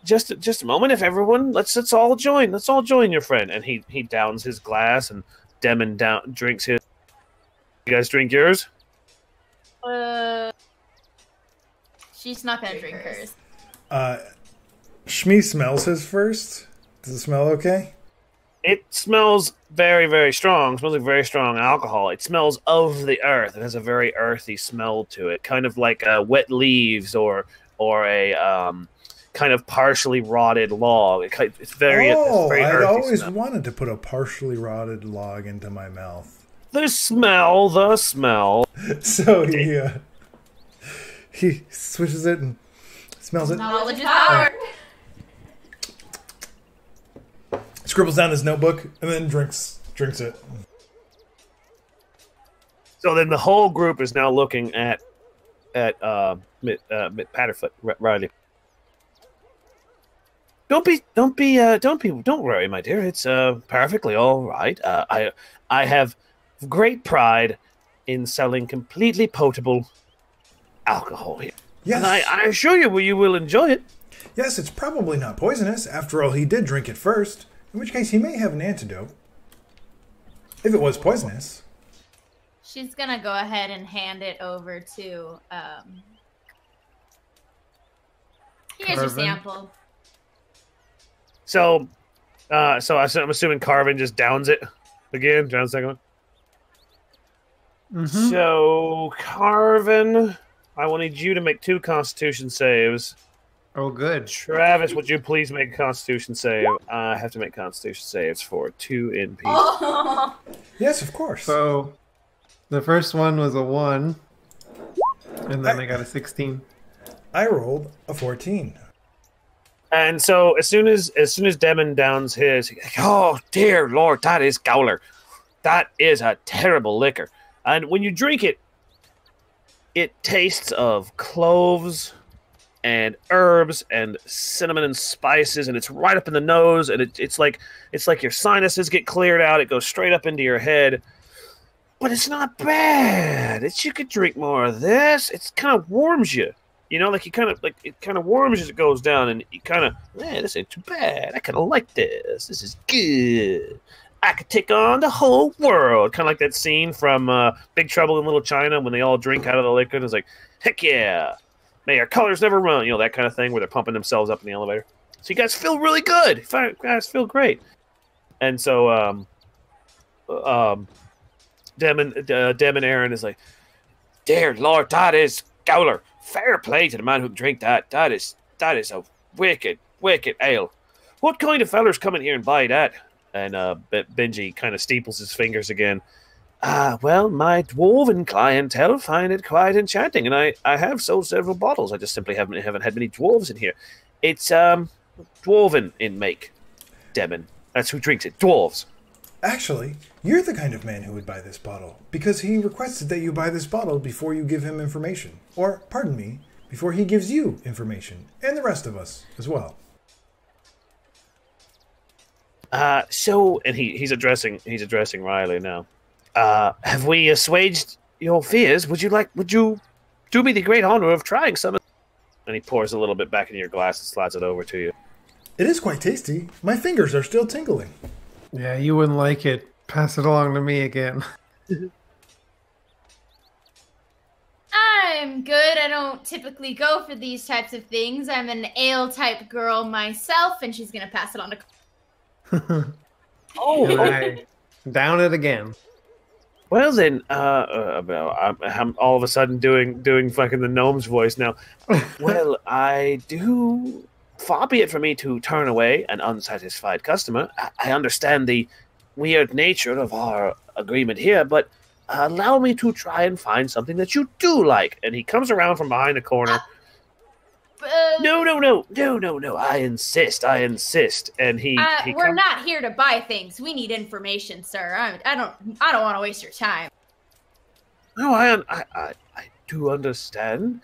just a moment. If everyone, let's all join. Let's all join your friend. And he downs his glass, and Demon drinks his. You guys drink yours? She's not gonna drink hers. Shmi smells his first. Does it smell okay? It smells very, very strong. It smells like very strong alcohol. It smells of the earth. It has a very earthy smell to it, kind of like wet leaves or a kind of partially rotted log. It's very. I'd always wanted to put a partially rotted log into my mouth. The smell. So he switches it and smells it. Knowledge is power. Scribbles down his notebook and then drinks it. So then the whole group is now looking at Patterfoot, Riley. Don't worry, my dear. It's perfectly all right. I have great pride in selling completely potable alcohol here. Yes. And I assure you will enjoy it. Yes, it's probably not poisonous. After all, he did drink it first. In which case, he may have an antidote. If it was poisonous. She's gonna go ahead and hand it over to. Here's your sample. So I'm assuming Carvin just downs it again. Down the second one. Mm-hmm. So Carvin, I will need you to make 2 Constitution saves. Oh, good. Travis, would you please make a Constitution save? I have to make Constitution saves for 2 NP. Oh. Yes, of course. So, the first one was a 1, and then I got a 16. I rolled a 14. And so as soon as Demon downs his, he's like, oh dear Lord, that is Gowler. That is a terrible liquor. And when you drink it, it tastes of cloves and herbs and cinnamon and spices, and it's right up in the nose, and it's like your sinuses get cleared out. It goes straight up into your head, but it's not bad. You could drink more of this. It kind of warms you, like it kind of warms as it goes down, and you kind of, man, this ain't too bad. I kind of like this. This is good. I could take on the whole world. Kind of like that scene from Big Trouble in Little China when they all drink out of the liquid. It's like, heck yeah. May our colors never run. That kind of thing where they're pumping themselves up in the elevator. So you guys feel really good. You guys feel great. And so Dem and Aaron is like, dear Lord, that is Gowler. Fair play to the man who can drink that. That is a wicked, wicked ale. What kind of fellers come in here and buy that? And Benji kind of steeples his fingers again. Well, my dwarven clientele find it quite enchanting, and I have sold several bottles. I just simply haven't had many dwarves in here. It's dwarven in make, Demon. That's who drinks it. Dwarves. Actually, you're the kind of man who would buy this bottle, because he requested that you buy this bottle before you give him information. Or, pardon me, before he gives you information, and the rest of us as well. And he's addressing Riley now. Have we assuaged your fears? Would you do me the great honor of trying some? And he pours a little bit back into your glass and slides it over to you. It is quite tasty. My fingers are still tingling. Yeah, you wouldn't like it. Pass it along to me again. I'm good. I don't typically go for these types of things. I'm an ale type girl myself, and she's gonna pass it on to. Right. Down it again. Well then, I'm all of a sudden doing fucking the gnome's voice now. Well, I do. Far be it for me to turn away an unsatisfied customer. I understand the weird nature of our agreement here, but allow me to try and find something that you do like. And he comes around from behind a corner. No. I insist. And he we're not here to buy things. We need information, sir. I don't want to waste your time. No, I do understand.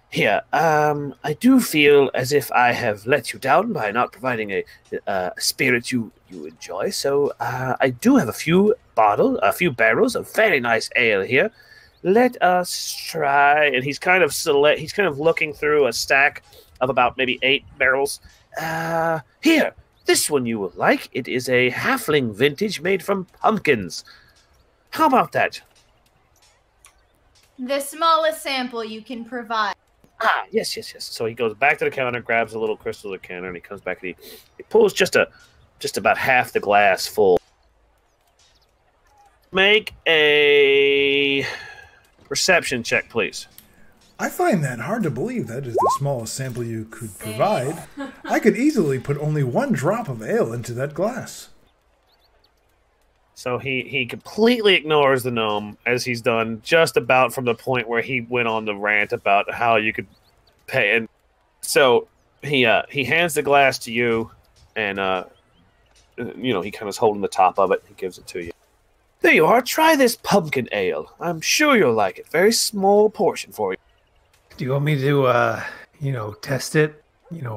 Here, I do feel as if I have let you down by not providing a spirit you enjoy. So I do have a few barrels of very nice ale here. Let us try. And he's kind of looking through a stack of about maybe 8 barrels. Here, this one you will like. It is a halfling vintage made from pumpkins. How about that? The smallest sample you can provide. Yes. So he goes back to the counter, grabs a little crystal decanter, and he comes back and he pulls just about half the glass full. Make a perception check, please. I find that hard to believe that is the smallest sample you could provide. I could easily put only 1 drop of ale into that glass. So he completely ignores the gnome, as he's done just about from the point where he went on the rant about how you could pay. And so he hands the glass to you, and he kind of is holding the top of it. He gives it to you. There you are. Try this pumpkin ale. I'm sure you'll like it. Very small portion for you. Do you want me to, test it,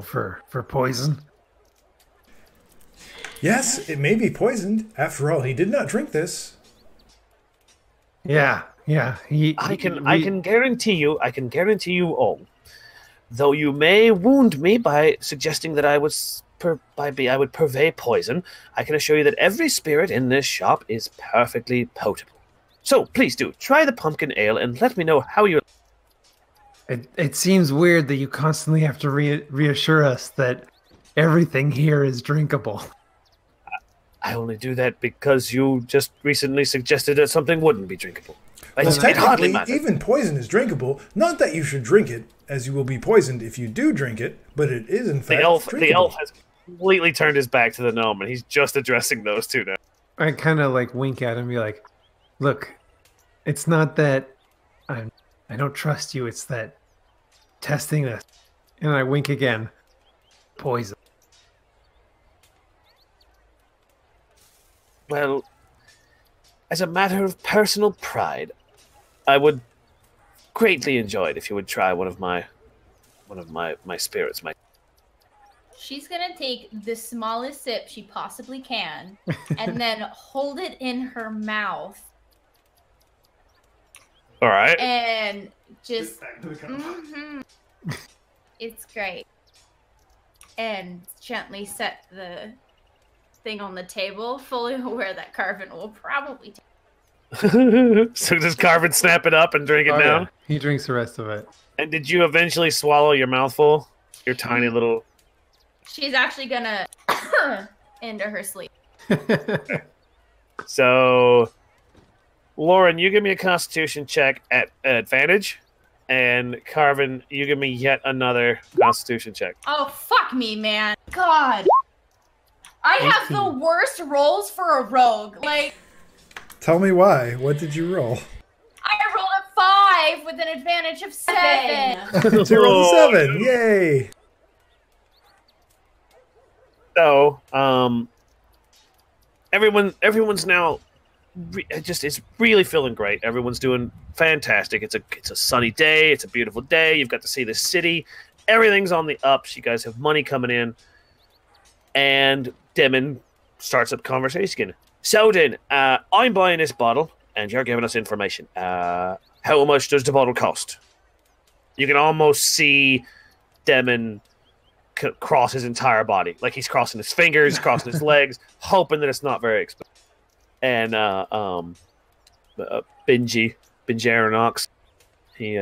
for poison? Yes, it may be poisoned. After all, he did not drink this. Yeah. I can guarantee you all. Though you may wound me by suggesting that I would purvey poison, I can assure you that every spirit in this shop is perfectly potable. So please do try the pumpkin ale and let me know how you. It seems weird that you constantly have to reassure us that everything here is drinkable. I only do that because you just recently suggested that something wouldn't be drinkable. Well, technically, even poison is drinkable. Not that you should drink it, as you will be poisoned if you do drink it, but it is in fact drinkable. The elf has completely turned his back to the gnome, and he's just addressing those two now. I kind of wink at him and be like, look, it's not that I don't trust you, it's that testing this. And I wink again. Poison. Well, as a matter of personal pride, I would greatly enjoy it if you would try one of my spirits. She's gonna take the smallest sip she possibly can and then hold it in her mouth. All right. And just it's great. And gently set the thing on the table, fully aware that Carvin will probably take. So does Carvin snap it up and drink it down? Yeah. He drinks the rest of it. And did you eventually swallow your mouthful? Your tiny little... She's actually gonna into her sleep. So, Lauren, you give me a Constitution check at advantage, and Carvin, you give me yet another Constitution check. Oh, fuck me, man. God. I have the worst rolls for a rogue. Like, Tell me why. What did you roll? I rolled a 5 with an advantage of 7. You rolled a 7. Yay. So, everyone's now is really feeling great. Everyone's doing fantastic. It's a sunny day. It's a beautiful day. You've got to see the city. Everything's on the ups. You guys have money coming in. And Demon starts up conversation. So then, I'm buying this bottle, and you're giving us information. How much does the bottle cost? You can almost see Demon cross his entire body. Like he's crossing his fingers, crossing his legs, hoping that it's not very expensive. And Benji Aeronox, he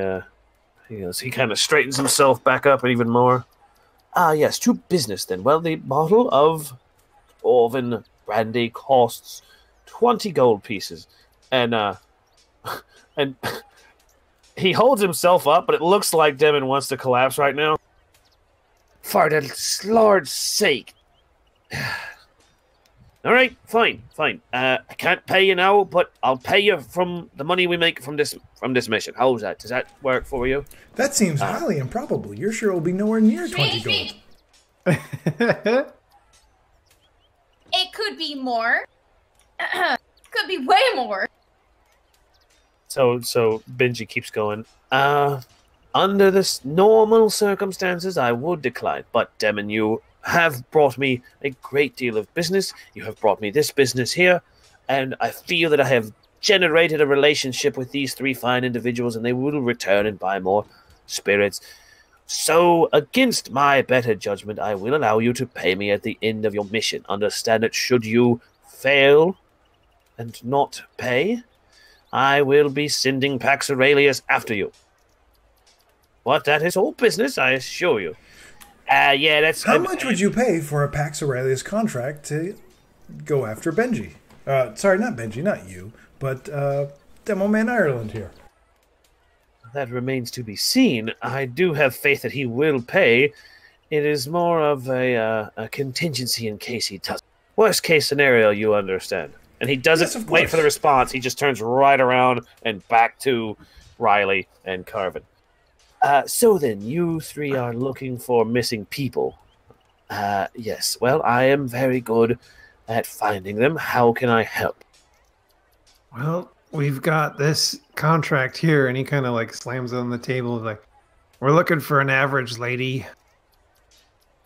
kind of straightens himself back up even more. Ah, yes, to business then. Well, the bottle of Orvin brandy costs 20 gold pieces. And and he holds himself up, but it looks like Demon wants to collapse right now. For the Lord's sake. All right, fine. I can't pay you now, but I'll pay you from the money we make from this mission. How's that? Does that work for you? That seems highly improbable. You're sure it'll be nowhere near 20 gold. It could be more. Could be way more. So Benji keeps going. Under this normal circumstances, I would decline. But Demon, you have brought me a great deal of business. You have brought me this business here, and I feel that I have generated a relationship with these three fine individuals, and they will return and buy more spirits. So, against my better judgment, I will allow you to pay me at the end of your mission. Understand that should you fail and not pay, I will be sending Pax Aurelius after you. What? That is all business, I assure you. Yeah, that's... How much would you pay for a Pax Aurelius contract to go after Benji? Sorry, not Benji, not you, but Demo Man Ireland here. That remains to be seen. I do have faith that he will pay. It is more of a contingency in case he doesn't. Worst case scenario, you understand. And he doesn't wait for the response. He just turns right around and back to Riley and Carvin. So then, you three are looking for missing people. Yes. Well, I am very good at finding them. How can I help? Well, we've got this contract here, and he kind of like slams it on the table. Like, we're looking for an average lady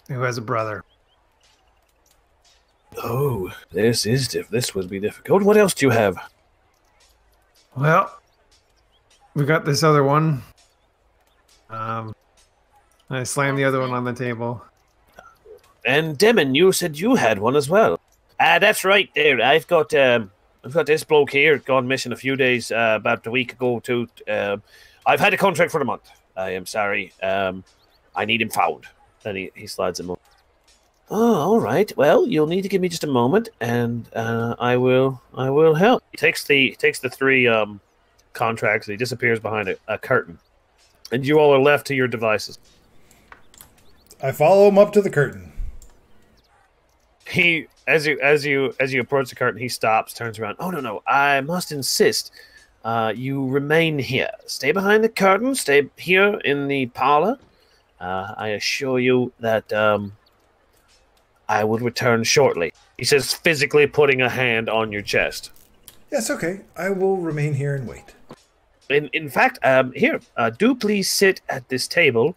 who has a brother. Oh, this would be difficult. What else do you have? Well, we got this other one. I slammed the other one on the table. And Demon, you said you had one as well. That's right there. I've got this bloke here gone missing a few days, about a week ago too. I've had a contract for a month. I am sorry. I need him found. And he slides him over. Oh, all right. Well, you'll need to give me just a moment, and I will help. He takes the three contracts. And he disappears behind a curtain, and you all are left to your devices. I follow him up to the curtain. He, as you approach the curtain, he stops, turns around. Oh no! I must insist. You remain here. Stay behind the curtain. Stay here in the parlor. I assure you that I will return shortly. He says, physically putting a hand on your chest. Yes, okay. I will remain here and wait. In fact, here, do please sit at this table,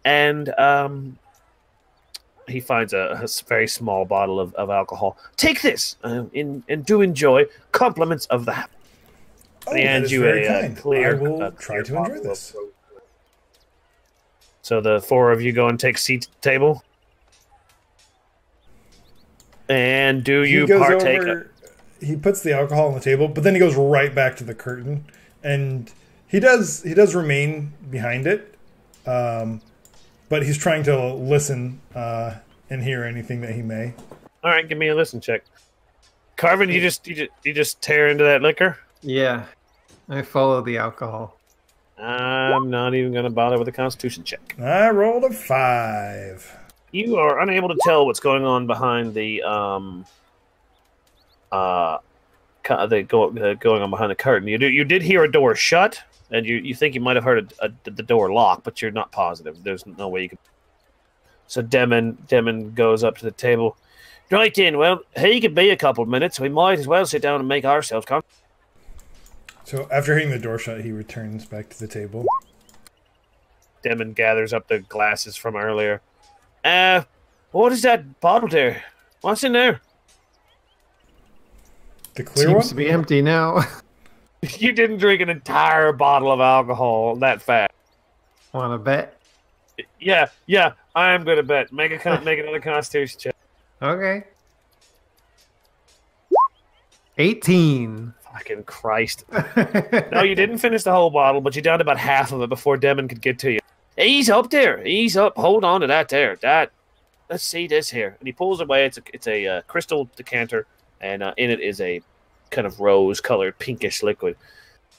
and he finds a very small bottle of alcohol. Take this, and do enjoy. Compliments of the. Oh, he hands you a clear. I will try to enjoy this. So the four of you go and take seats at the table. And do you partake? He puts the alcohol on the table, but then he goes right back to the curtain, and he does remain behind it, but he's trying to listen and hear anything that he may. All right, give me a listen check. Carvin, you just tear into that liquor? Yeah, I follow the alcohol. I'm not even going to bother with a Constitution check. I rolled a 5. You are unable to tell what's going on behind the going on behind the curtain. You did hear a door shut, and you think you might have heard the door lock, but you're not positive. There's no way you could. So Demon goes up to the table. Right in. Well, he could be a couple of minutes. We might as well sit down and make ourselves comfortable. So after hearing the door shut, he returns back to the table. Demon gathers up the glasses from earlier. What is that bottle there? What's in there? The clear Seems one? to be empty now. You didn't drink an entire bottle of alcohol that fast. Want to bet? Yeah, I am good at bet. Make another Constitution check. Okay. 18. Fucking Christ. No, you didn't finish the whole bottle, but you downed about half of it before Demon could get to you. Ease up there. Ease up. Hold on to that there. Let's see this here. And he pulls away. It's a crystal decanter, and in it is a kind of rose-colored pinkish liquid.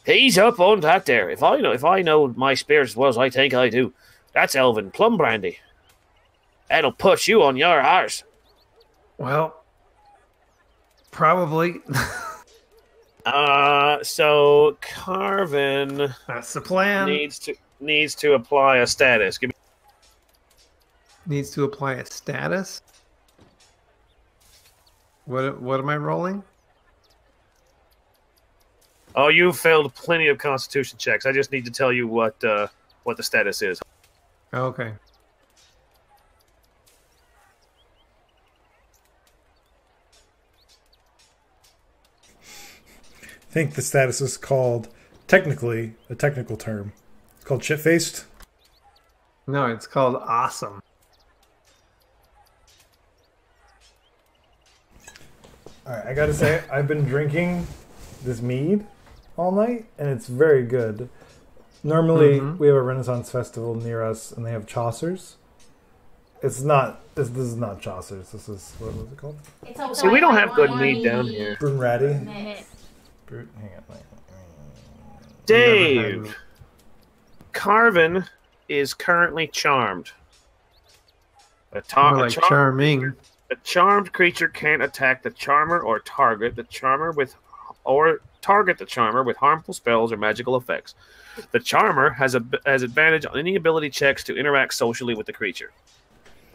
Ease up on that there. If I know my spirits as well as I think I do, that's Elven plum brandy. That'll put you on your arse. Well, probably. So Carvin That's the plan. needs to apply a status. Needs to apply a status. What am I rolling? Oh, you failed plenty of Constitution checks. I just need to tell you what the status is. Okay. I think the status is called, technically, a technical term. It's called shit-faced. No, it's called awesome. Alright, I gotta say, I've been drinking this mead all night, and it's very good. Normally, we have a Renaissance festival near us, and they have Chaucer's. This is not Chaucer's. This is, what was it called? See, we don't have good mead down here. Brunratty. Hang on. Dave, Carvin is currently charmed. Charming. A charmed creature can't attack the charmer or target the charmer with harmful spells or magical effects. The charmer has advantage on any ability checks to interact socially with the creature.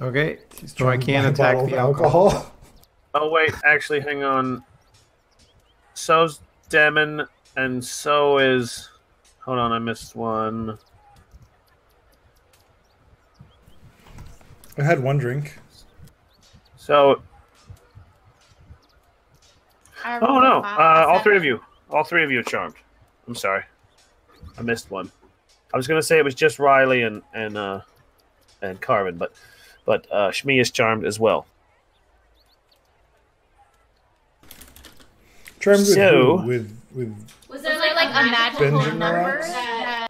Okay, so I can't attack the alcohol. Oh wait, actually, hang on. So's Demon, and so is. Hold on, I missed one. I had one drink. So. Oh no! All three of you are charmed. I'm sorry, I missed one. I was gonna say it was just Riley and Carvin, but Shmi is charmed as well. Charmed So- with Was there like a magical Benjamin number rocks? that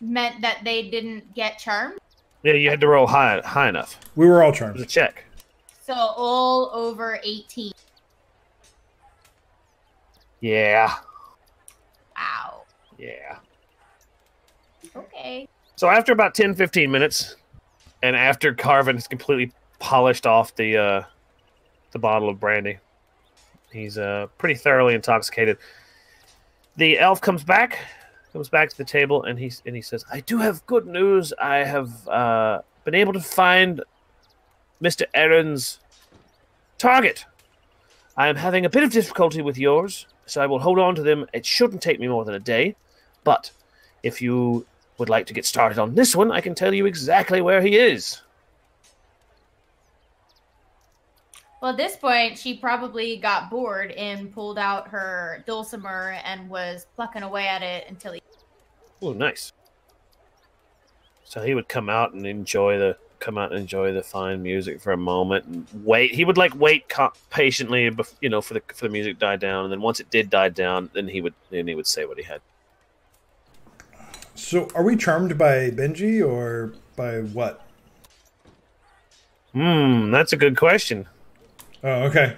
meant that they didn't get charmed? Yeah, you had to roll high enough. we were all It was a charmed. check. So all over 18. Yeah. Wow. Yeah. Okay. So after about 10, 15 minutes, and after Carvin has completely polished off the bottle of brandy, he's pretty thoroughly intoxicated. The elf comes back to the table, and he says, "I do have good news. I have been able to find Mr. Aaron's target. I am having a bit of difficulty with yours, so I will hold on to them. It shouldn't take me more than a day. But if you would like to get started on this one, I can tell you exactly where he is. Well, at this point, she probably got bored and pulled out her dulcimer and was plucking away at it until he... Oh, nice. So he would come out and enjoy the fine music for a moment and wait. He would wait patiently, for the music to die down, and then once it did die down, then he would say what he had. So, are we charmed by Benji or by what? That's a good question. Oh, okay.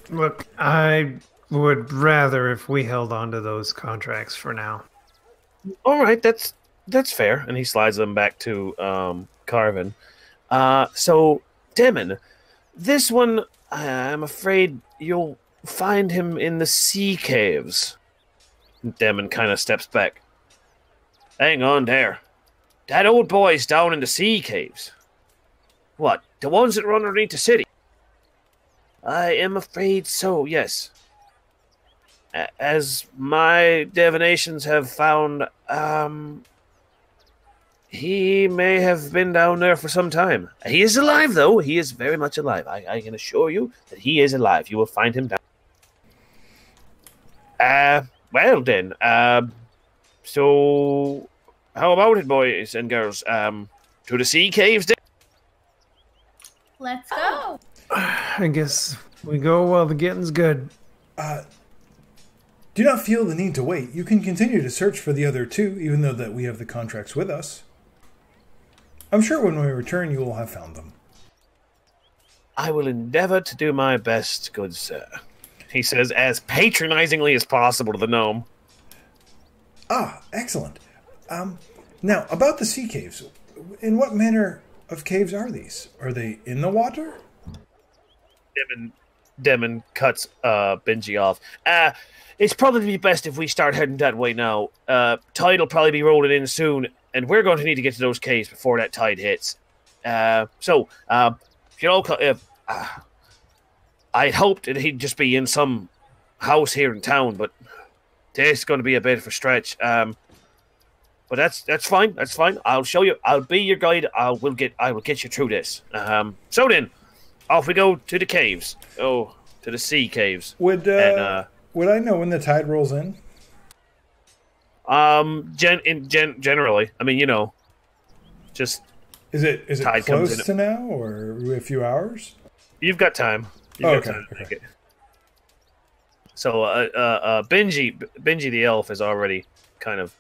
Look, I would rather if we held on to those contracts for now. All right, that's fair. And he slides them back to Carvin. So, Demon, this one, I'm afraid you'll find him in the sea caves. Demon kind of steps back. Hang on there. That old boy's down in the sea caves. What, the ones that run underneath the city? I am afraid so, yes. As my divinations have found, he may have been down there for some time. He is alive, though. He is very much alive. I can assure you that he is alive. You will find him down. Well then, so how about it, boys and girls? To the sea caves then? Let's go. I guess we go while the getting's good. Do not feel the need to wait. You can continue to search for the other two, even though that we have the contracts with us. I'm sure when we return, you will have found them. I will endeavor to do my best, good sir. He says as patronizingly as possible to the gnome. Ah, excellent. Now, about the sea caves. In what manner of caves are these? Are they in the water? Demon cuts Benji off. It's probably best if we start heading that way now. Tide will probably be rolling in soon, and we're going to need to get to those caves before that tide hits. I'd hoped that he'd just be in some house here in town, but this is going to be a bit of a stretch. But that's fine. That's fine. I'll show you. I'll be your guide. I will get you through this. So then, off we go to the caves. Oh, to the sea caves. Would I know when the tide rolls in? Generally, I mean, just is it tide close to now or a few hours? You've got time. Okay. So, Benji the elf is already kind of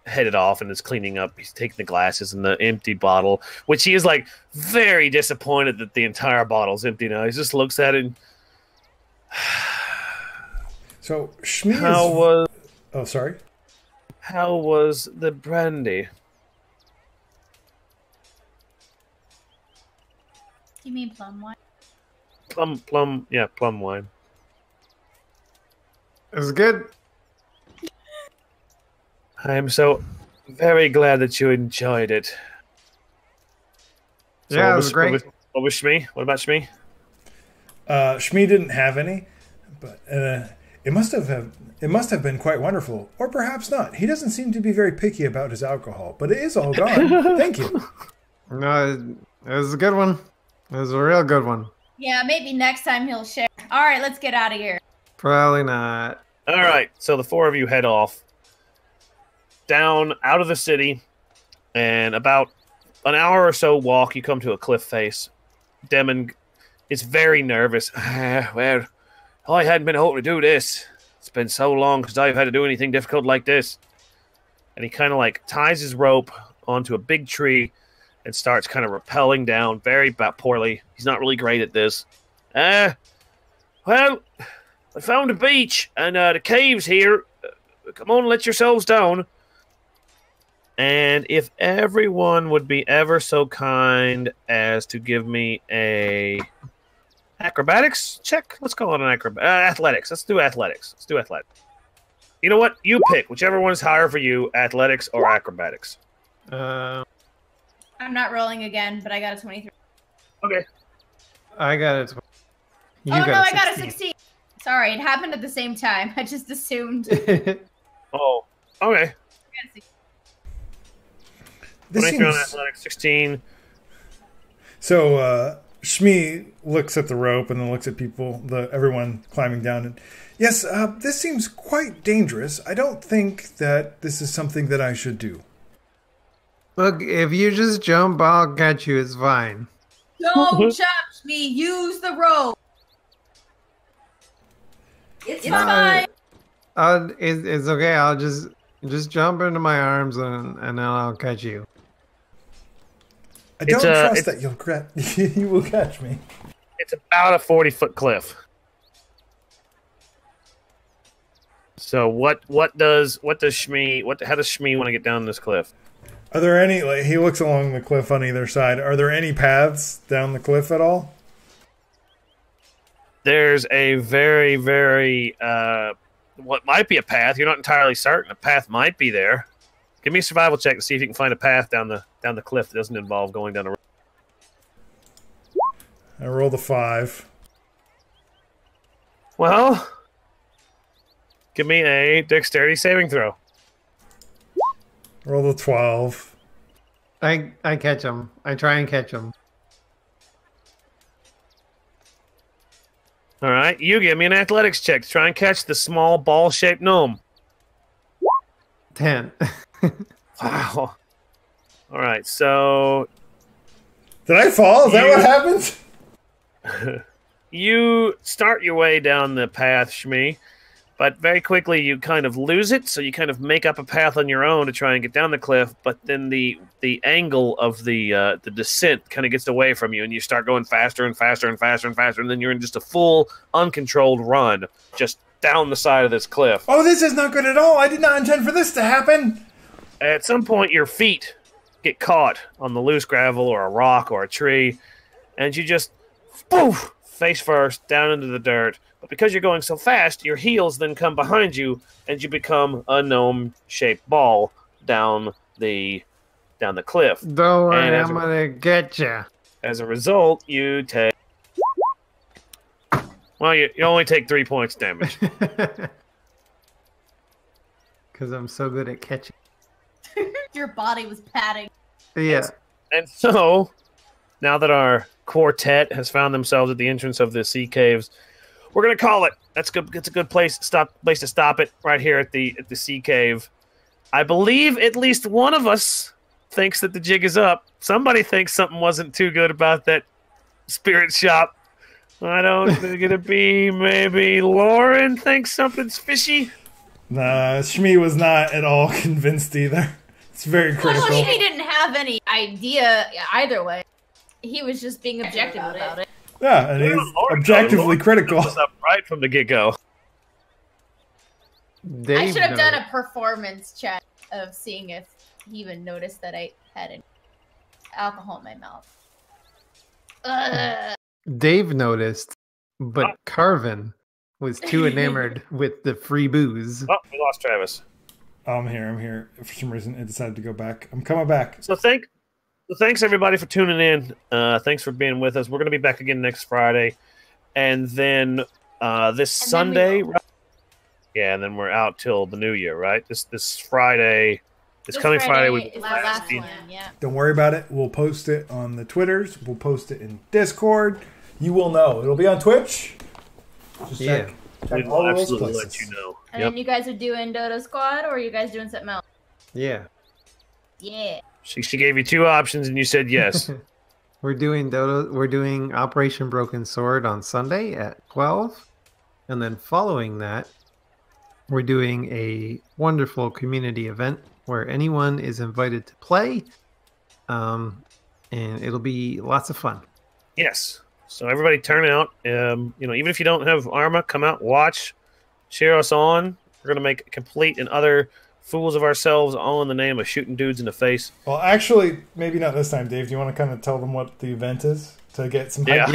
headed off and is cleaning up. He's taking the glasses and the empty bottle, which he is very disappointed that the entire bottle's empty now. He just looks at it. And... So, Shmi Oh, sorry. How was the brandy? You mean plum wine? Plum wine. It was good. I am so very glad that you enjoyed it. So yeah, it was great. What was Shmi? What about Shmi? Shmi didn't have any, but it must have been quite wonderful, or perhaps not. He doesn't seem to be very picky about his alcohol, but it is all gone. Thank you. No, it was a good one. It was a real good one. Yeah, maybe next time he'll share. All right, let's get out of here. Probably not. All right, so the four of you head off down out of the city, and about an hour or so walk, you come to a cliff face. Demon is very nervous. Well, I hadn't been hoping to do this. It's been so long since I've had to do anything difficult like this. And he kind of ties his rope onto a big tree and starts kind of rappelling down very poorly. He's not really great at this. Well, I found a beach and the caves here. Come on, let yourselves down. And if everyone would be ever so kind as to give me a acrobatics check. Let's call it an athletics. Let's do athletics. You know what? You pick. Whichever one is higher for you, athletics or acrobatics. I'm not rolling again, but I got a 23. Okay. I got it. I got a 16. Sorry, it happened at the same time. I just assumed. Oh, okay. This What on seems... athletics? 16. So Shmi looks at the rope and then looks at everyone climbing down. And yes, this seems quite dangerous. I don't think that this is something that I should do. Look, if you just jump, I'll catch you. It's fine. Don't touch me. Use the rope. It's fine. It's okay. I'll just jump into my arms and then I'll catch you. I don't trust that you will catch me. It's about a 40-foot cliff. So how does Shmi want to get down this cliff? Are there any, he looks along the cliff on either side. Are there any paths down the cliff at all? There's a very, very, what might be a path. You're not entirely certain. A path might be there. Give me a survival check to see if you can find a path down the cliff that doesn't involve going down a road. I rolled a 5. Well, give me a dexterity saving throw. Roll a 12. I catch him. I try and catch him. All right, you give me an athletics check to try and catch the small ball-shaped gnome. 10. Wow. All right, so Did I fall? Is that what happened? you start your way down the path, Shmi, but very quickly you kind of lose it, so you kind of make up a path on your own to try and get down the cliff, but then the angle of the descent kind of gets away from you, and you start going faster and faster and faster and faster, and then you're in just a full, uncontrolled run, just down the side of this cliff. Oh, this is not good at all. I did not intend for this to happen. At some point, your feet get caught on the loose gravel or a rock or a tree, and you just, poof, face first, down into the dirt. But because you're going so fast, your heels then come behind you, and you become a gnome-shaped ball down the cliff. Don't worry, I'm gonna get you. As a result, you take... Well, you only take 3 points damage. Because I'm so good at catching. Your body was padding. Yeah. And so, now that our quartet has found themselves at the entrance of the sea caves, we're gonna call it. That's good. It's a good place to stop it right here at the sea cave. I believe at least one of us thinks that the jig is up. Somebody thinks something wasn't too good about that spirit shop. I don't think it'd be maybe Lauren thinks something's fishy. Nah, Shmi was not at all convinced either. It's very critical. Well, he didn't have any idea either way. He was just being objective about it. Yeah, and he's objectively critical. Was up right from the get-go. I should have done a performance check of seeing if he even noticed that I had an alcohol in my mouth. Dave noticed, but Carvin was too enamored with the free booze. Oh, we lost Travis. I'm here. For some reason, it decided to go back. I'm coming back. So thanks everybody for tuning in. Thanks for being with us. We're going to be back again next Friday. And then this Sunday... Yeah, and then we're out till the new year, right? This Friday... This coming Friday is the last one, yeah. Don't worry about it. We'll post it on the Twitters. We'll post it in Discord. You will know. It'll be on Twitch. Just check we all will those absolutely places. let you know. And then you guys are doing Dodo Squad, or are you guys doing something else? Yeah. Yeah. She gave you 2 options, and you said yes. We're doing Operation Broken Sword on Sunday at 12. And then following that, we're doing a wonderful community event where anyone is invited to play. And it'll be lots of fun. Yes. So everybody turn out. Even if you don't have Arma, come out, watch, cheer us on. We're going to make complete and utter fools of ourselves, all in the name of shooting dudes in the face. Well, actually, maybe not this time, Dave. Do you want to kind of tell them what the event is to get some hype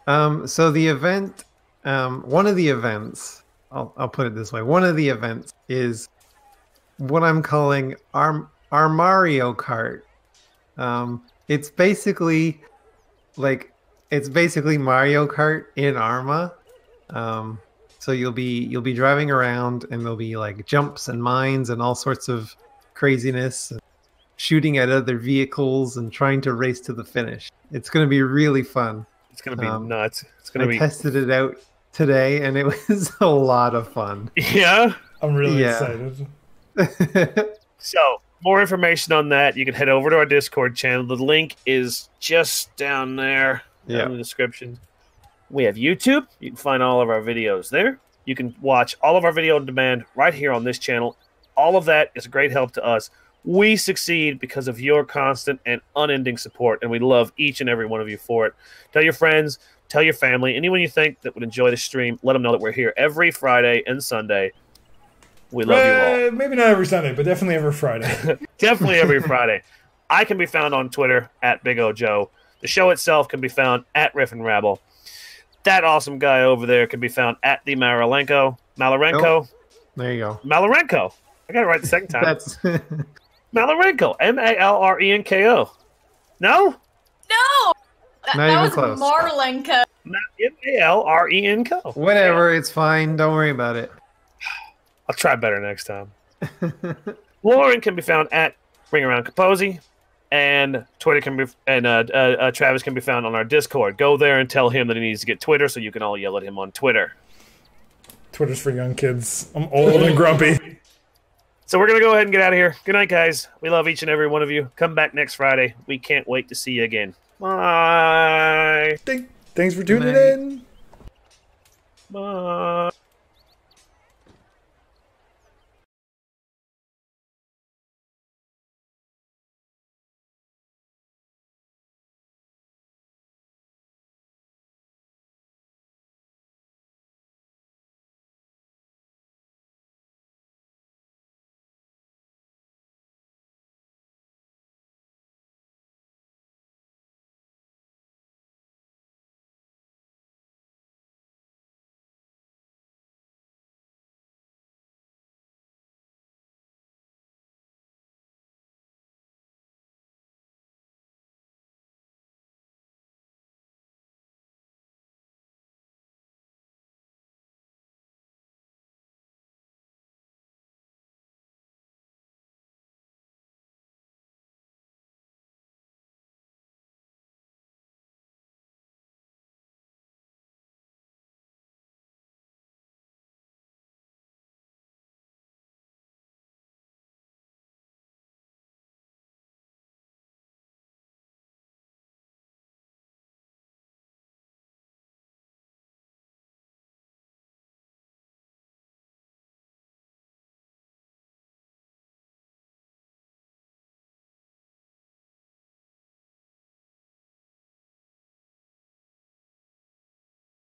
going? So the event, one of the events, I'll put it this way. One of the events is what I'm calling our Mario Kart. It's basically Mario Kart in Arma, So you'll be driving around, and there'll be like jumps and mines and all sorts of craziness, and shooting at other vehicles and trying to race to the finish. It's going to be really fun. It's going to be nuts. It's going to be. I tested it out today, and it was a lot of fun. Yeah. I'm really excited. So, more information on that, you can head over to our Discord channel. The link is just down there in the description. We have YouTube. You can find all of our videos there. You can watch all of our video on demand right here on this channel. All of that is a great help to us. We succeed because of your constant and unending support, and we love each and every one of you for it. Tell your friends, tell your family, anyone you think that would enjoy the stream, let them know that we're here every Friday and Sunday. We love you all. Maybe not every Sunday, but definitely every Friday. Definitely every Friday. I can be found on Twitter at Big O Joe. The show itself can be found at Riff and Rabble. That awesome guy over there can be found at the Malarenko. Malarenko. There you go. Malarenko. I got it right the second time. That's Malarenko. Malrenko. No? No! Not That even was close. Marlenko. Malrenko. whatever. It's fine. Don't worry about it. I'll try better next time. Lauren can be found at Ring Around Kaposi, and Twitter can be Travis can be found on our Discord. Go there and tell him that he needs to get Twitter, so you can all yell at him on Twitter. Twitter's for young kids. I'm old and grumpy. So we're gonna go ahead and get out of here. Good night, guys. We love each and every one of you. Come back next Friday. We can't wait to see you again. Bye. Thanks for tuning in. Bye.